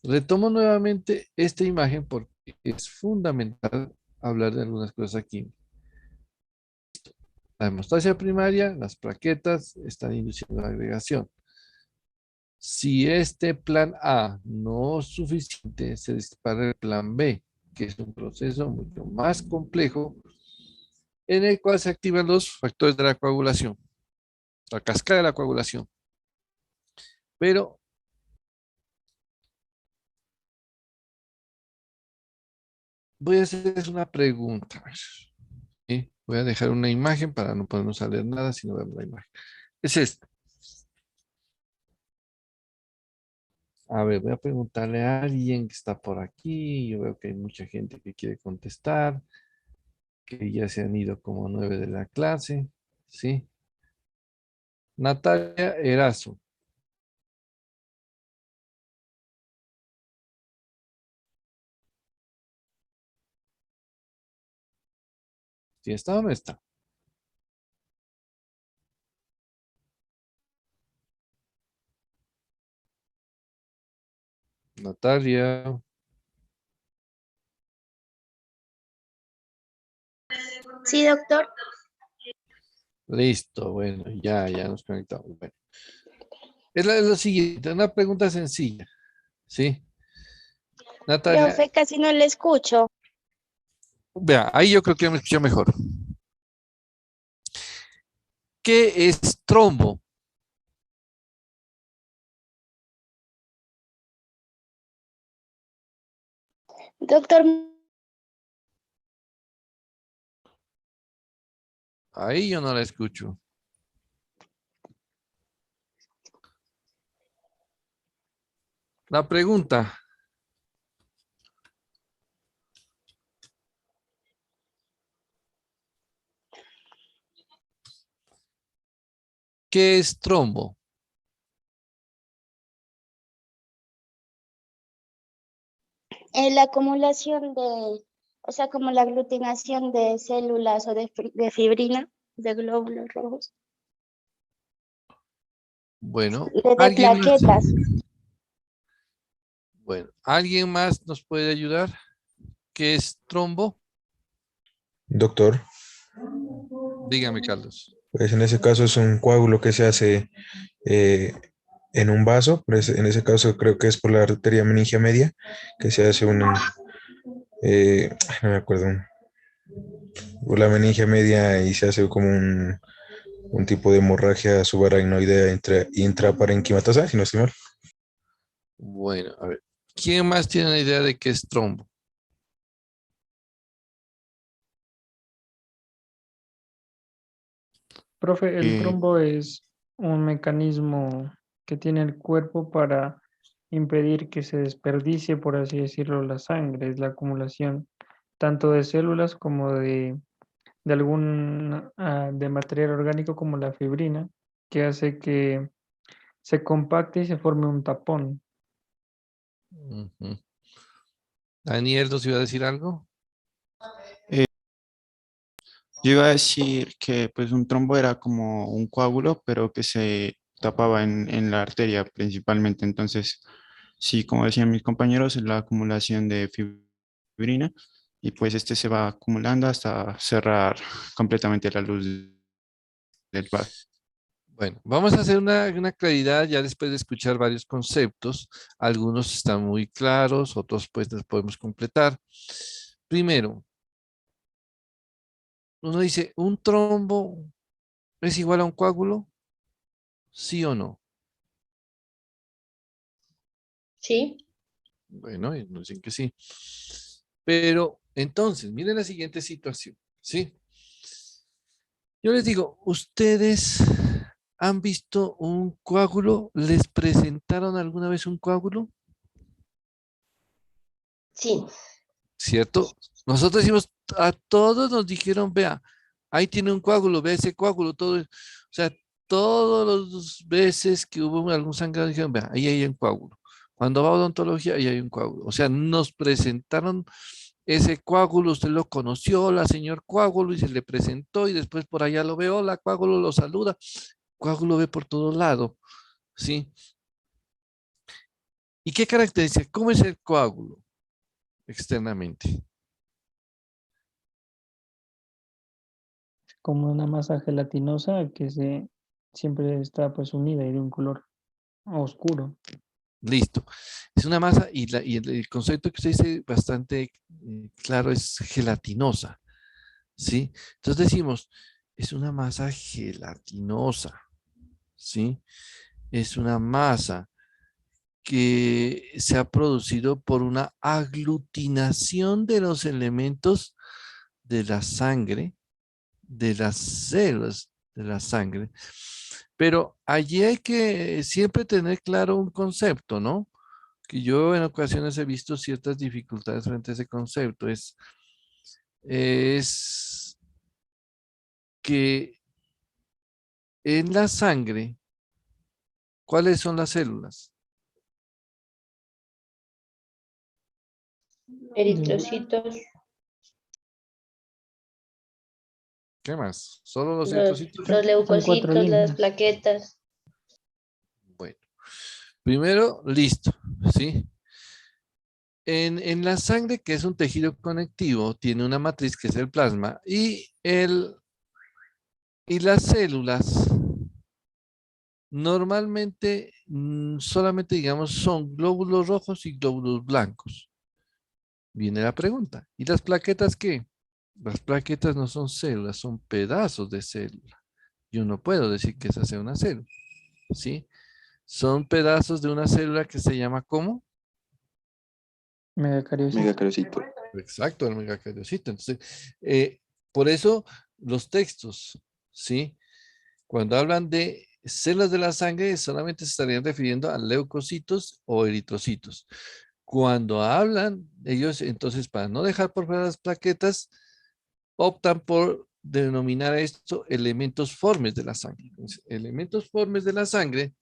Speaker 1: Retomo nuevamente esta imagen porque es fundamental hablar de algunas cosas aquí. La hemostasia primaria, las plaquetas están induciendo la agregación. Si este plan A no es suficiente, se dispara el plan B, que es un proceso mucho más complejo en el cual se activan los factores de la coagulación, la cascada de la coagulación. Pero voy a hacerles una pregunta. ¿Sí? Voy a dejar una imagen para no podernos a leer nada si no vemos la imagen. Es esta. A ver, voy a preguntarle a alguien que está por aquí. Yo veo que hay mucha gente que quiere contestar, que ya se han ido como 9 de la clase. ¿Sí? Natalia Erazo. ¿Sí está o no está? Natalia.
Speaker 11: Sí, doctor.
Speaker 1: Listo, bueno, ya nos conectamos. Bueno. Es lo siguiente, una pregunta sencilla. ¿Sí? Natalia,
Speaker 11: Profe, casi no le escucho.
Speaker 1: vea, ahí yo creo que me escucho mejor. ¿Qué es trombo?
Speaker 11: Doctor,
Speaker 1: Ahí yo no la escucho. La pregunta. ¿Qué es trombo?
Speaker 11: la acumulación de, o sea, como la aglutinación de células o de fibrina, de glóbulos rojos,
Speaker 1: Bueno,
Speaker 11: de
Speaker 1: ¿alguien más?
Speaker 11: plaquetas.
Speaker 1: Bueno, ¿alguien más nos puede ayudar? ¿Qué es trombo?
Speaker 12: Doctor,
Speaker 1: Dígame, Carlos.
Speaker 12: pues en ese caso es un coágulo que se hace en un vaso, pues en ese caso creo que es por la arteria meningia media, que se hace no me acuerdo, por la meningia media y se hace como un tipo de hemorragia subaracnoidea intraparenquimatosa, si no estoy mal.
Speaker 1: Bueno, a ver. ¿Quién más tiene una idea de qué es trombo?
Speaker 4: Profe, el trombo es un mecanismo que tiene el cuerpo para impedir que se desperdicie, por así decirlo, la sangre. Es la acumulación tanto de células como de algún de material orgánico como la fibrina, que hace que se compacte y se forme un tapón.
Speaker 1: Ujú. Daniel, ¿nos iba a decir algo?
Speaker 13: Yo iba a decir que pues un trombo era como un coágulo, pero que se tapaba en la arteria principalmente. Entonces, sí, como decían mis compañeros, es la acumulación de fibrina y pues este se va acumulando hasta cerrar completamente la luz del vaso.
Speaker 1: Bueno, vamos a hacer una claridad ya después de escuchar varios conceptos. Algunos están muy claros, otros pues los podemos completar. Primero, uno dice, ¿un trombo es igual a un coágulo? ¿Sí o no?
Speaker 6: Sí.
Speaker 1: Bueno, nos dicen que sí. Pero entonces, miren la siguiente situación, ¿sí? Yo les digo, ¿ustedes han visto un coágulo? ¿Les presentaron alguna vez un coágulo?
Speaker 6: Sí.
Speaker 1: ¿Cierto? Nosotros decimos, a todos nos dijeron, vea, ahí tiene un coágulo, vea ese coágulo, todo. O sea, todas las veces que hubo algún sangrado, dijeron, vea, ahí hay un coágulo. Cuando va a odontología, ahí hay un coágulo. O sea, nos presentaron ese coágulo, usted lo conoció, la señor coágulo, y se le presentó, y después por allá lo ve, hola, coágulo, lo saluda. Coágulo ve por todo lado, ¿sí? ¿Y qué caracteriza? ¿Cómo es el coágulo externamente?
Speaker 4: Como una masa gelatinosa que siempre está pues unida y de un color oscuro.
Speaker 1: Listo. Es una masa y el concepto que usted dice bastante claro es gelatinosa, ¿sí? Entonces decimos, es una masa gelatinosa, ¿sí? Es una masa que se ha producido por una aglutinación de los elementos de la sangre, de las células de la sangre. Pero allí hay que siempre tener claro un concepto, ¿no? Que yo en ocasiones he visto ciertas dificultades frente a ese concepto. Es que en la sangre, ¿cuáles son las células?
Speaker 6: Eritrocitos,
Speaker 1: ¿Qué más? ¿Solo los
Speaker 6: los
Speaker 1: eritrocitos?
Speaker 4: Son cuatro
Speaker 6: leucocitos, las
Speaker 4: líneas.
Speaker 6: plaquetas.
Speaker 1: Bueno, primero, listo, ¿sí? En la sangre, que es un tejido conectivo, tiene una matriz que es el plasma y las células normalmente solamente, digamos, son glóbulos rojos y glóbulos blancos. Viene la pregunta, ¿y las plaquetas qué? Las plaquetas no son células, son pedazos de célula. Yo no puedo decir que esa sea una célula, ¿sí? Son pedazos de una célula que se llama ¿cómo?
Speaker 4: Megacariocito.
Speaker 3: Megacariocito.
Speaker 1: Exacto, el megacariocito. Entonces, por eso los textos, ¿sí? Cuando hablan de células de la sangre, solamente se estarían refiriendo a leucocitos o eritrocitos. Cuando hablan ellos, entonces, para no dejar por fuera las plaquetas, optan por denominar a esto elementos formes de la sangre. Entonces, elementos formes de la sangre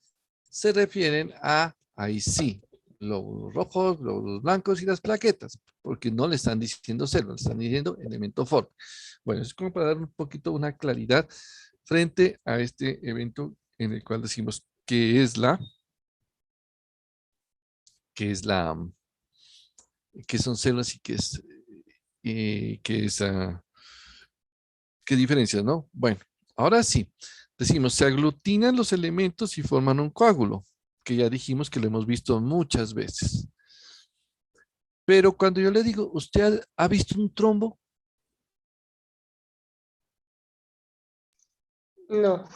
Speaker 1: se refieren a, ahí sí, glóbulos rojos, glóbulos blancos y las plaquetas, porque no le están diciendo células, le están diciendo elemento forme. Bueno, es como para dar un poquito una claridad frente a este evento en el cual decimos que es que son células y qué diferencias, ¿no? Bueno, ahora sí, decimos, se aglutinan los elementos y forman un coágulo, que ya dijimos que lo hemos visto muchas veces. Pero cuando yo le digo, ¿usted ha visto un trombo?
Speaker 6: No.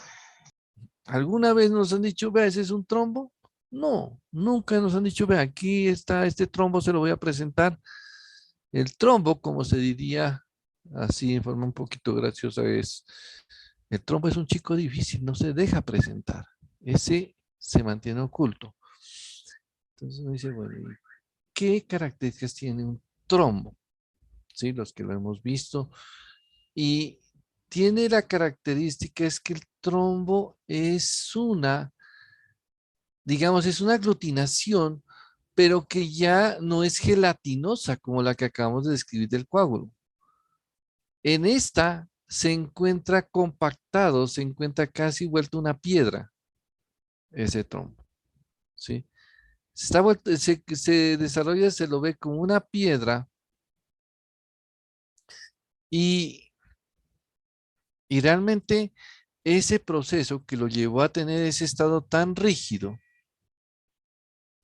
Speaker 1: ¿Alguna vez nos han dicho, vea, ese es un trombo? No, nunca nos han dicho, vea, aquí está este trombo, se lo voy a presentar. El trombo, como se diría así en forma un poquito graciosa, el trombo es un chico difícil, no se deja presentar. Ese se mantiene oculto. Entonces uno dice, bueno, ¿qué características tiene un trombo? Sí, los que lo hemos visto. Y tiene la característica es que el trombo es digamos, es una aglutinación pero que ya no es gelatinosa como la que acabamos de describir del coágulo. En esta se encuentra compactado, se encuentra casi vuelto una piedra, ese trombo, ¿sí? Se desarrolla, se lo ve como una piedra y realmente ese proceso que lo llevó a tener ese estado tan rígido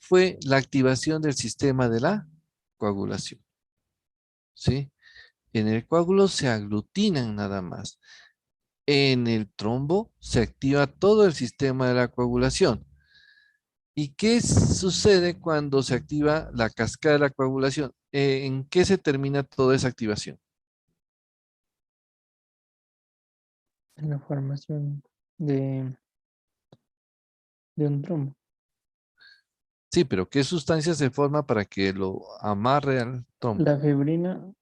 Speaker 1: fue la activación del sistema de la coagulación, ¿sí? En el coágulo se aglutinan nada más. En el trombo se activa todo el sistema de la coagulación. ¿Y qué sucede cuando se activa la cascada de la coagulación? ¿En qué se termina toda esa activación?
Speaker 4: En la formación de un trombo.
Speaker 1: Sí, pero ¿qué sustancia se forma para que lo amarre al trombo?
Speaker 4: La fibrina.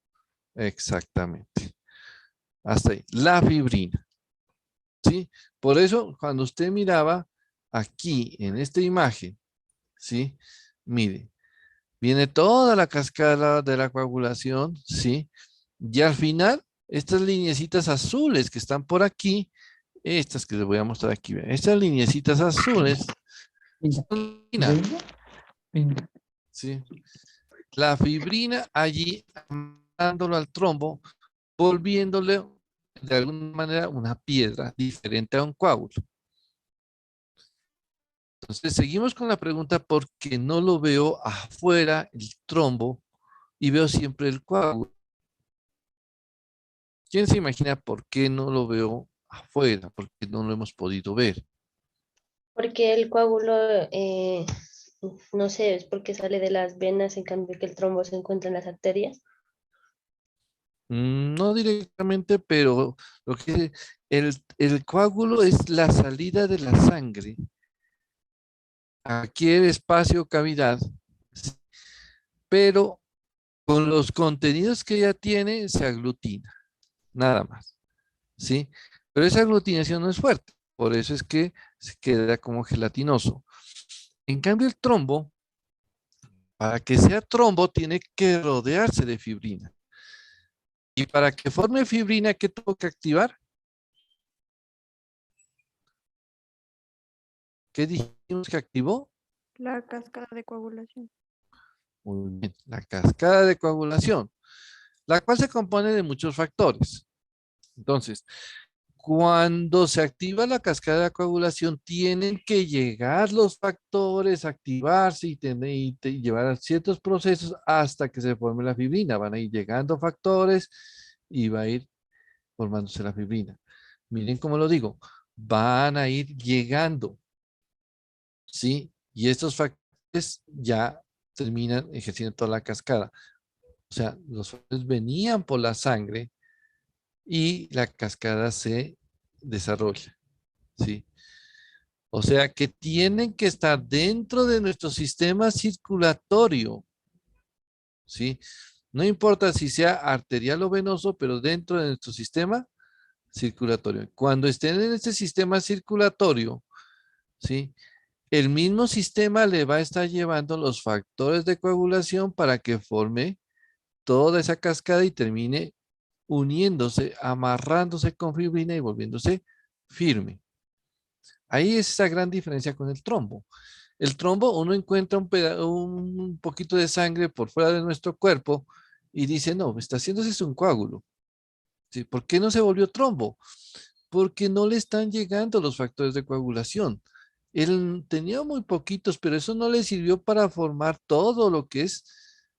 Speaker 1: Exactamente. Hasta ahí. La fibrina. ¿Sí? Por eso, cuando usted miraba aquí en esta imagen, ¿sí? Mire, viene toda la cascada de la coagulación, ¿sí? Y al final, estas lineecitas azules que están por aquí, estas que les voy a mostrar aquí, vean, estas lineecitas azules, son fibrina, ¿sí? La fibrina allí, dándolo al trombo, volviéndole de alguna manera una piedra diferente a un coágulo. Entonces seguimos con la pregunta porque no lo veo afuera el trombo y veo siempre el coágulo. ¿Quién se imagina por qué no lo veo afuera? ¿Por qué no lo hemos podido ver?
Speaker 6: Porque el coágulo, no sé, es porque sale de las venas, en cambio que el trombo se encuentra en las arterias.
Speaker 1: No directamente, pero lo que el coágulo es la salida de la sangre. Aquí el espacio cavidad, pero con los contenidos que ya tiene se aglutina, nada más, ¿sí? Pero esa aglutinación no es fuerte, por eso es que se queda como gelatinoso. En cambio el trombo, para que sea trombo, tiene que rodearse de fibrina. Y para que forme fibrina, ¿qué tengo que activar? ¿Qué dijimos que activó?
Speaker 2: La cascada de coagulación.
Speaker 1: Muy bien, la cascada de coagulación, la cual se compone de muchos factores. Entonces, cuando se activa la cascada de coagulación, tienen que llegar los factores, activarse y llevar a ciertos procesos hasta que se forme la fibrina. Van a ir llegando factores y va a ir formándose la fibrina. Miren cómo lo digo, van a ir llegando, ¿sí? Y estos factores ya terminan ejerciendo toda la cascada. O sea, los factores venían por la sangre y la cascada se desarrolla, ¿sí? O sea que tienen que estar dentro de nuestro sistema circulatorio, ¿sí? No importa si sea arterial o venoso, pero dentro de nuestro sistema circulatorio. Cuando estén en este sistema circulatorio, ¿sí? El mismo sistema le va a estar llevando los factores de coagulación para que forme toda esa cascada y termine uniéndose, amarrándose con fibrina y volviéndose firme. Ahí es esa gran diferencia con el trombo. El trombo, uno encuentra un poquito de sangre por fuera de nuestro cuerpo y dice, no, está haciéndose un coágulo. ¿Sí? ¿Por qué no se volvió trombo? Porque no le están llegando los factores de coagulación. Él tenía muy poquitos, pero eso no le sirvió para formar todo lo que es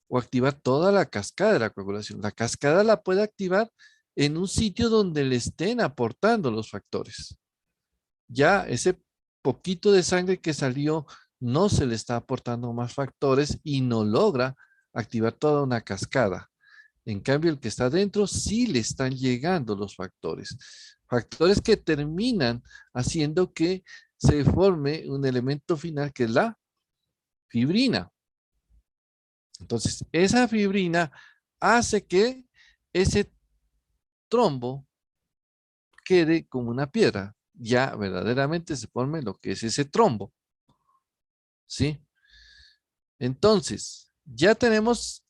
Speaker 1: o activar toda la cascada de la coagulación. La cascada la puede activar en un sitio donde le estén aportando los factores. Ya ese poquito de sangre que salió no se le está aportando más factores y no logra activar toda una cascada. En cambio, el que está dentro sí le están llegando los factores. Factores que terminan haciendo que se forme un elemento final que es la fibrina. Entonces, esa fibrina hace que ese trombo quede como una piedra. Ya verdaderamente se forme lo que es ese trombo. ¿Sí? Entonces, ya tenemos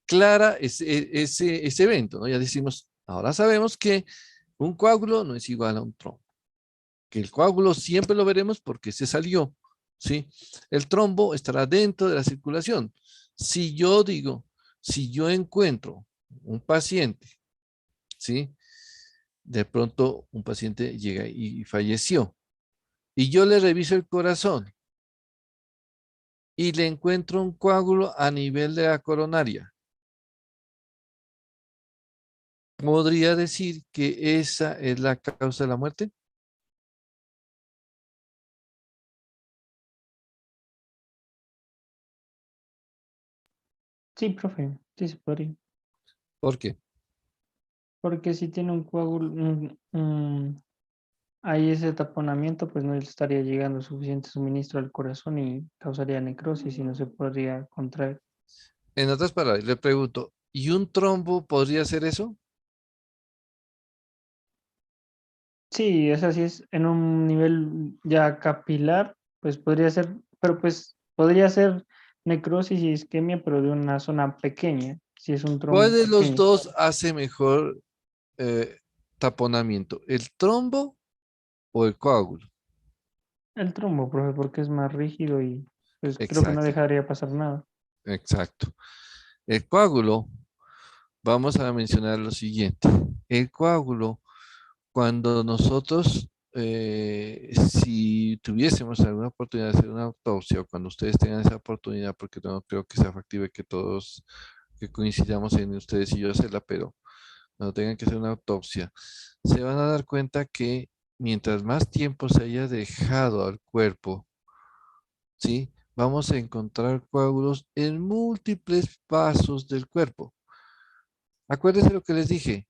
Speaker 1: clara ese evento, ¿no? Ya decimos, ahora sabemos que un coágulo no es igual a un trombo. Que el coágulo siempre lo veremos porque se salió, ¿sí? El trombo estará dentro de la circulación. Si yo digo, si yo encuentro un paciente, ¿sí? De pronto un paciente llega y falleció. Y yo le reviso el corazón y le encuentro un coágulo a nivel de la coronaria. ¿Podría decir que esa es la causa de la muerte?
Speaker 4: Sí, profe, sí se podría.
Speaker 1: ¿Por qué?
Speaker 4: Porque si tiene un coágulo, ahí ese taponamiento, pues no le estaría llegando suficiente suministro al corazón y causaría necrosis y no se podría contraer.
Speaker 1: En otras palabras, le pregunto, ¿y un trombo podría hacer eso?
Speaker 4: Sí, es así, es en un nivel ya capilar, pues podría ser, pero pues podría ser necrosis y isquemia, pero de una zona pequeña, si es un
Speaker 1: ¿Cuál
Speaker 4: trombo
Speaker 1: de los
Speaker 4: pequeño.
Speaker 1: dos hace mejor taponamiento? ¿El trombo o el coágulo?
Speaker 4: El trombo, profe, porque es más rígido y pues creo que no
Speaker 1: Exacto,
Speaker 4: dejaría pasar nada.
Speaker 1: exacto. El coágulo, vamos a mencionar lo siguiente. El coágulo, cuando nosotros, si tuviésemos alguna oportunidad de hacer una autopsia, o cuando ustedes tengan esa oportunidad, porque no creo que sea factible que todos, que coincidamos en ustedes y yo hacerla, pero cuando tengan que hacer una autopsia, se van a dar cuenta que mientras más tiempo se haya dejado al cuerpo, ¿sí? Vamos a encontrar coágulos en múltiples vasos del cuerpo. Acuérdense lo que les dije.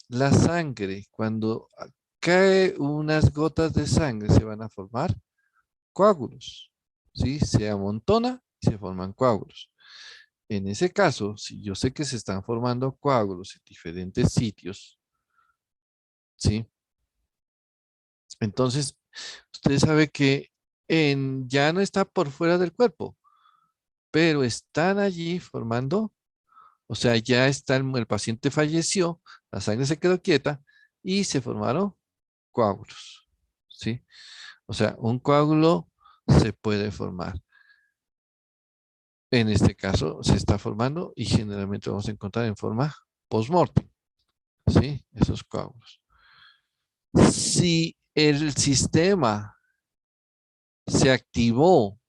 Speaker 1: La sangre, cuando cae unas gotas de sangre, se van a formar coágulos, ¿sí? Se amontona y se forman coágulos. En ese caso, si yo sé que se están formando coágulos en diferentes sitios, ¿sí? Entonces, usted sabe que ya no está por fuera del cuerpo, pero están allí formando, o sea, ya está el paciente falleció, la sangre se quedó quieta y se formaron coágulos, ¿sí? O sea, un coágulo se puede formar. En este caso se está formando y generalmente vamos a encontrar en forma post-mortem, ¿sí? Esos coágulos. Si el sistema se activó,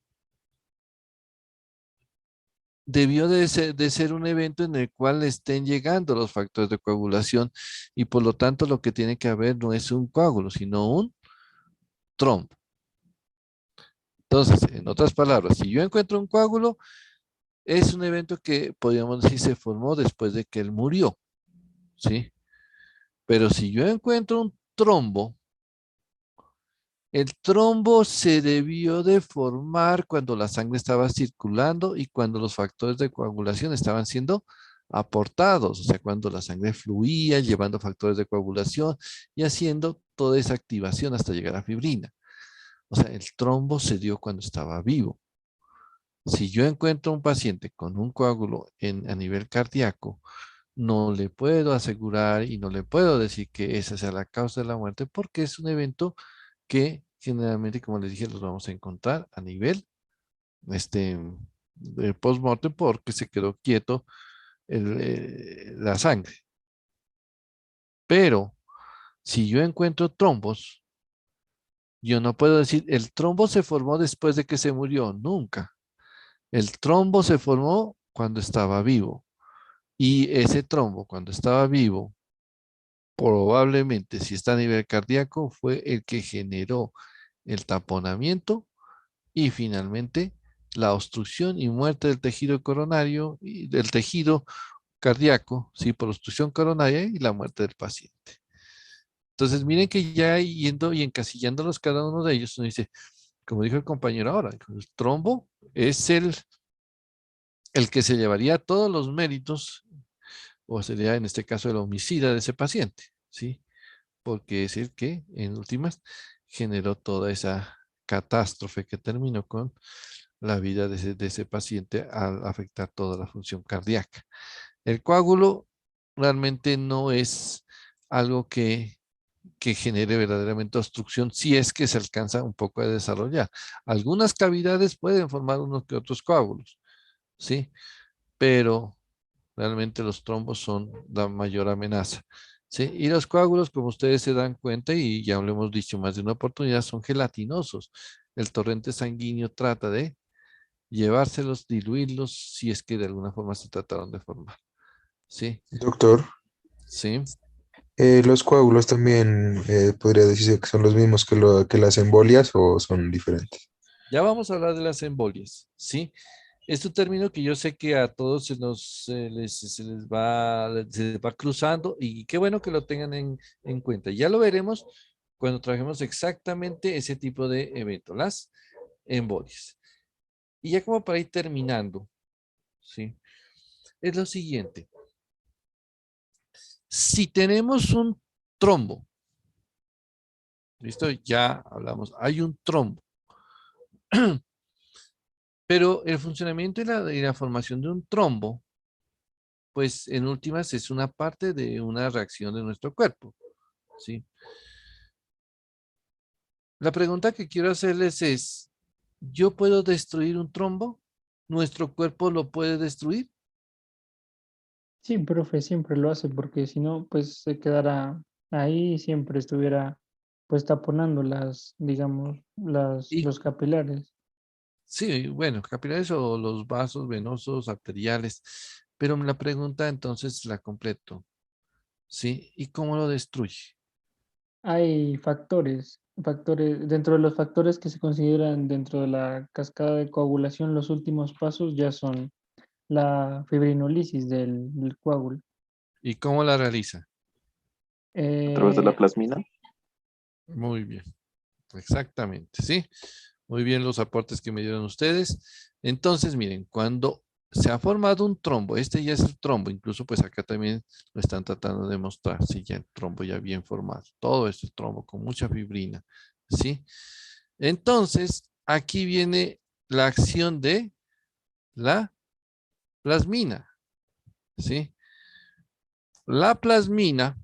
Speaker 1: debió de ser un evento en el cual estén llegando los factores de coagulación y por lo tanto lo que tiene que haber no es un coágulo, sino un trombo. Entonces, en otras palabras, si yo encuentro un coágulo, es un evento que podríamos decir se formó después de que él murió, ¿sí? Pero si yo encuentro un trombo, el trombo se debió de formar cuando la sangre estaba circulando y cuando los factores de coagulación estaban siendo aportados, o sea, cuando la sangre fluía, llevando factores de coagulación y haciendo toda esa activación hasta llegar a fibrina. O sea, el trombo se dio cuando estaba vivo. Si yo encuentro un paciente con un coágulo a nivel cardíaco, no le puedo asegurar y no le puedo decir que esa sea la causa de la muerte porque es un evento que generalmente, como les dije, los vamos a encontrar a nivel de post-mortem porque se quedó quieto la sangre. Pero si yo encuentro trombos, yo no puedo decir el trombo se formó después de que se murió, nunca. El trombo se formó cuando estaba vivo. Y ese trombo, cuando estaba vivo, probablemente, si está a nivel cardíaco, fue el que generó el taponamiento y finalmente la obstrucción y muerte del tejido coronario y del tejido cardíaco, sí, por obstrucción coronaria y la muerte del paciente. Entonces, miren que ya yendo y encasillándolos cada uno de ellos, uno dice, como dijo el compañero ahora, el trombo es el que se llevaría todos los méritos, o sería en este caso el homicida de ese paciente, ¿sí? Porque es el que en últimas generó toda esa catástrofe que terminó con la vida de ese paciente al afectar toda la función cardíaca. El coágulo realmente no es algo que genere verdaderamente obstrucción si es que se alcanza un poco a desarrollar. Algunas cavidades pueden formar unos que otros coágulos, ¿sí? Pero realmente los trombos son la mayor amenaza, ¿sí? Y los coágulos, como ustedes se dan cuenta, y ya lo hemos dicho más de una oportunidad, son gelatinosos. El torrente sanguíneo trata de llevárselos, diluirlos, si es que de alguna forma se trataron de formar, ¿sí?
Speaker 12: Doctor,
Speaker 1: Sí.
Speaker 12: ¿los coágulos también podría decirse que son los mismos que las embolias o son diferentes?
Speaker 1: Ya vamos a hablar de las embolias, ¿sí? Es un término que yo sé que a todos se les va cruzando y qué bueno que lo tengan en cuenta. Ya lo veremos cuando trabajemos exactamente ese tipo de evento, las embolias. Y ya como para ir terminando, ¿sí? Es lo siguiente. Si tenemos un trombo, ¿listo? Ya hablamos, hay un trombo. Pero el funcionamiento y la formación de un trombo, pues en últimas es una parte de una reacción de nuestro cuerpo, ¿sí? La pregunta que quiero hacerles es, ¿yo puedo destruir un trombo? ¿Nuestro cuerpo lo puede destruir?
Speaker 4: Sí, profe, siempre lo hace porque si no, pues se quedará ahí y siempre estuviera pues taponando digamos,
Speaker 1: Y
Speaker 4: los capilares.
Speaker 1: sí, bueno, capilares o los vasos venosos arteriales, pero la pregunta entonces la completo, ¿sí? ¿Y cómo lo destruye?
Speaker 4: Hay factores, dentro de los factores que se consideran dentro de la cascada de coagulación, los últimos pasos ya son la fibrinolisis del coágulo.
Speaker 1: ¿Y cómo la realiza?
Speaker 3: A través de la
Speaker 4: Eh,
Speaker 3: plasmina.
Speaker 1: Muy bien, exactamente, ¿sí? Muy bien los aportes que me dieron ustedes. Entonces, miren, cuando se ha formado un trombo, este ya es el trombo, incluso pues acá también lo están tratando de mostrar, sí, ya el trombo ya bien formado. Todo este trombo con mucha fibrina, ¿sí? Entonces, aquí viene la acción de la plasmina, ¿sí? La plasmina,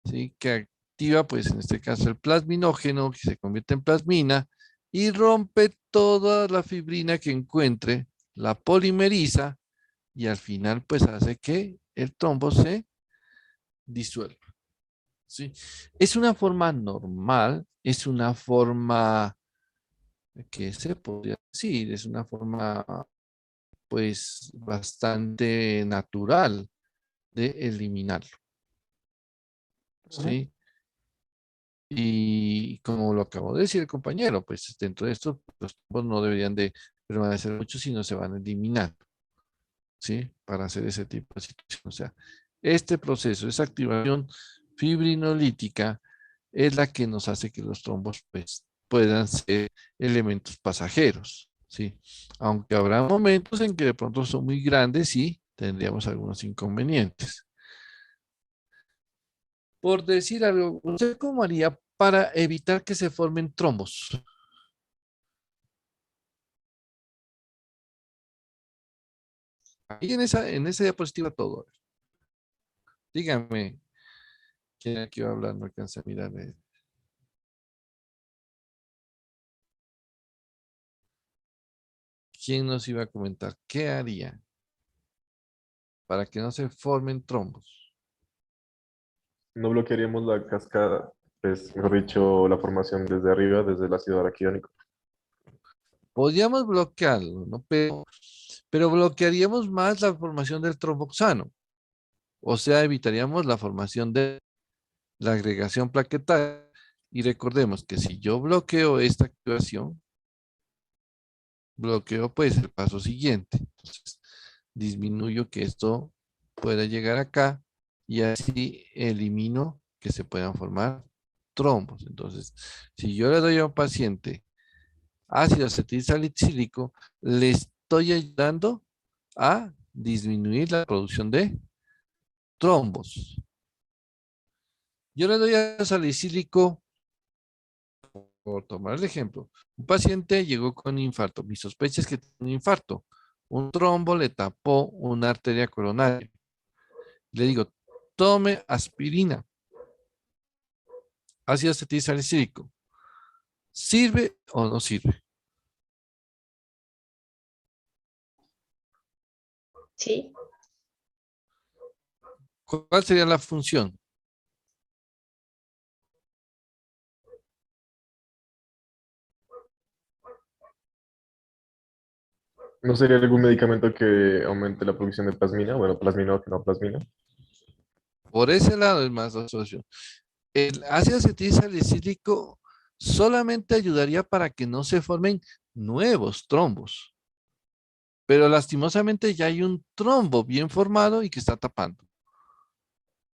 Speaker 1: ¿sí? Que activa, pues en este caso, el plasminógeno, que se convierte en plasmina y rompe toda la fibrina que encuentre, la polimeriza y al final, pues hace que el trombo se disuelva, ¿sí? Es una forma normal, es una forma que se podría decir, es una forma, pues, bastante natural de eliminarlo,
Speaker 4: Ajá.
Speaker 1: ¿sí? Y como lo acabo de decir el compañero, pues dentro de esto los trombos no deberían de permanecer mucho, sino se van a eliminar, ¿sí? Para hacer ese tipo de situación. O sea, este proceso, esa activación fibrinolítica es la que nos hace que los trombos pues puedan ser elementos pasajeros, ¿sí? Aunque habrá momentos en que de pronto son muy grandes y tendríamos algunos inconvenientes. Por decir algo, ¿usted cómo haría para evitar que se formen trombos? Ahí en esa diapositiva todo. Dígame, ¿quién aquí va a hablar? No alcancé a mirar. ¿Quién nos iba a comentar? ¿Qué haría para que no se formen trombos?
Speaker 9: No bloquearíamos la cascada, pues, mejor dicho, la formación desde arriba, desde el ácido araquidónico.
Speaker 1: Podríamos bloquearlo, ¿no? Pero bloquearíamos más la formación del tromboxano. O sea, evitaríamos la formación de la agregación plaquetaria. Y recordemos que si yo bloqueo esta activación, bloqueo pues el paso siguiente. Entonces, disminuyo que esto pueda llegar acá y así elimino que se puedan formar trombos. Entonces, si yo le doy a un paciente ácido acetilsalicílico, le estoy ayudando a disminuir la producción de trombos. Yo le doy ácido salicílico Por tomar el ejemplo, un paciente llegó con infarto. Mi sospecha es que tiene un infarto. Un trombo le tapó una arteria coronaria. Le digo, tome aspirina. Ácido acetilsalicílico. ¿Sirve o no sirve?
Speaker 6: Sí.
Speaker 1: ¿Cuál sería la función?
Speaker 9: ¿No sería algún medicamento que aumente la producción de plasmina? Bueno, plasmina o que no plasmina.
Speaker 1: Por ese lado es más la solución. El ácido acetilsalicílico solamente ayudaría para que no se formen nuevos trombos. Pero lastimosamente ya hay un trombo bien formado y que está tapando.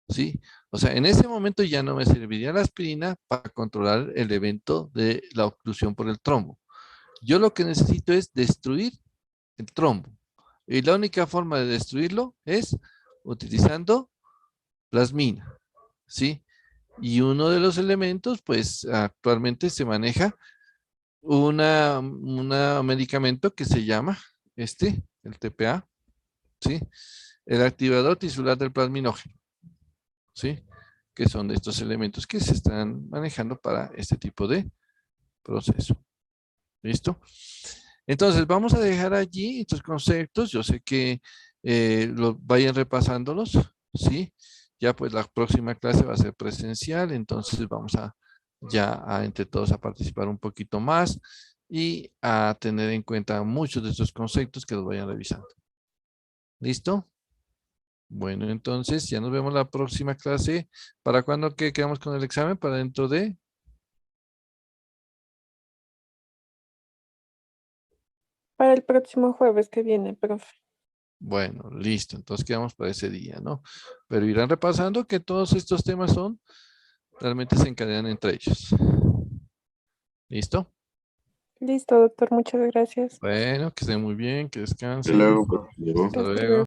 Speaker 1: ¿Sí? O sea, en ese momento ya no me serviría la aspirina para controlar el evento de la oclusión por el trombo. Yo lo que necesito es destruir el trombo. Y la única forma de destruirlo es utilizando plasmina. ¿Sí? Y uno de los elementos, pues actualmente se maneja un medicamento que se llama el TPA, ¿sí? El activador tisular del plasminógeno, ¿sí? Que son de estos elementos que se están manejando para este tipo de proceso. ¿Listo? Entonces, vamos a dejar allí estos conceptos. Yo sé que vayan repasándolos, ¿sí? Ya pues la próxima clase va a ser presencial, entonces vamos a entre todos a participar un poquito más y a tener en cuenta muchos de estos conceptos que los vayan revisando. ¿Listo? Bueno, entonces ya nos vemos la próxima clase. ¿Para cuándo quedamos con el examen? ¿Para dentro de?
Speaker 14: Para el próximo jueves que viene, profe.
Speaker 1: Bueno, listo. Entonces quedamos para ese día, ¿no? Pero irán repasando que todos estos temas realmente se encadenan entre ellos. ¿Listo?
Speaker 14: Listo, doctor. Muchas gracias.
Speaker 1: Bueno, que estén muy bien, que
Speaker 5: Hasta
Speaker 1: descansen.
Speaker 5: luego, profe.
Speaker 1: Hasta
Speaker 14: Hasta
Speaker 1: luego.
Speaker 14: luego.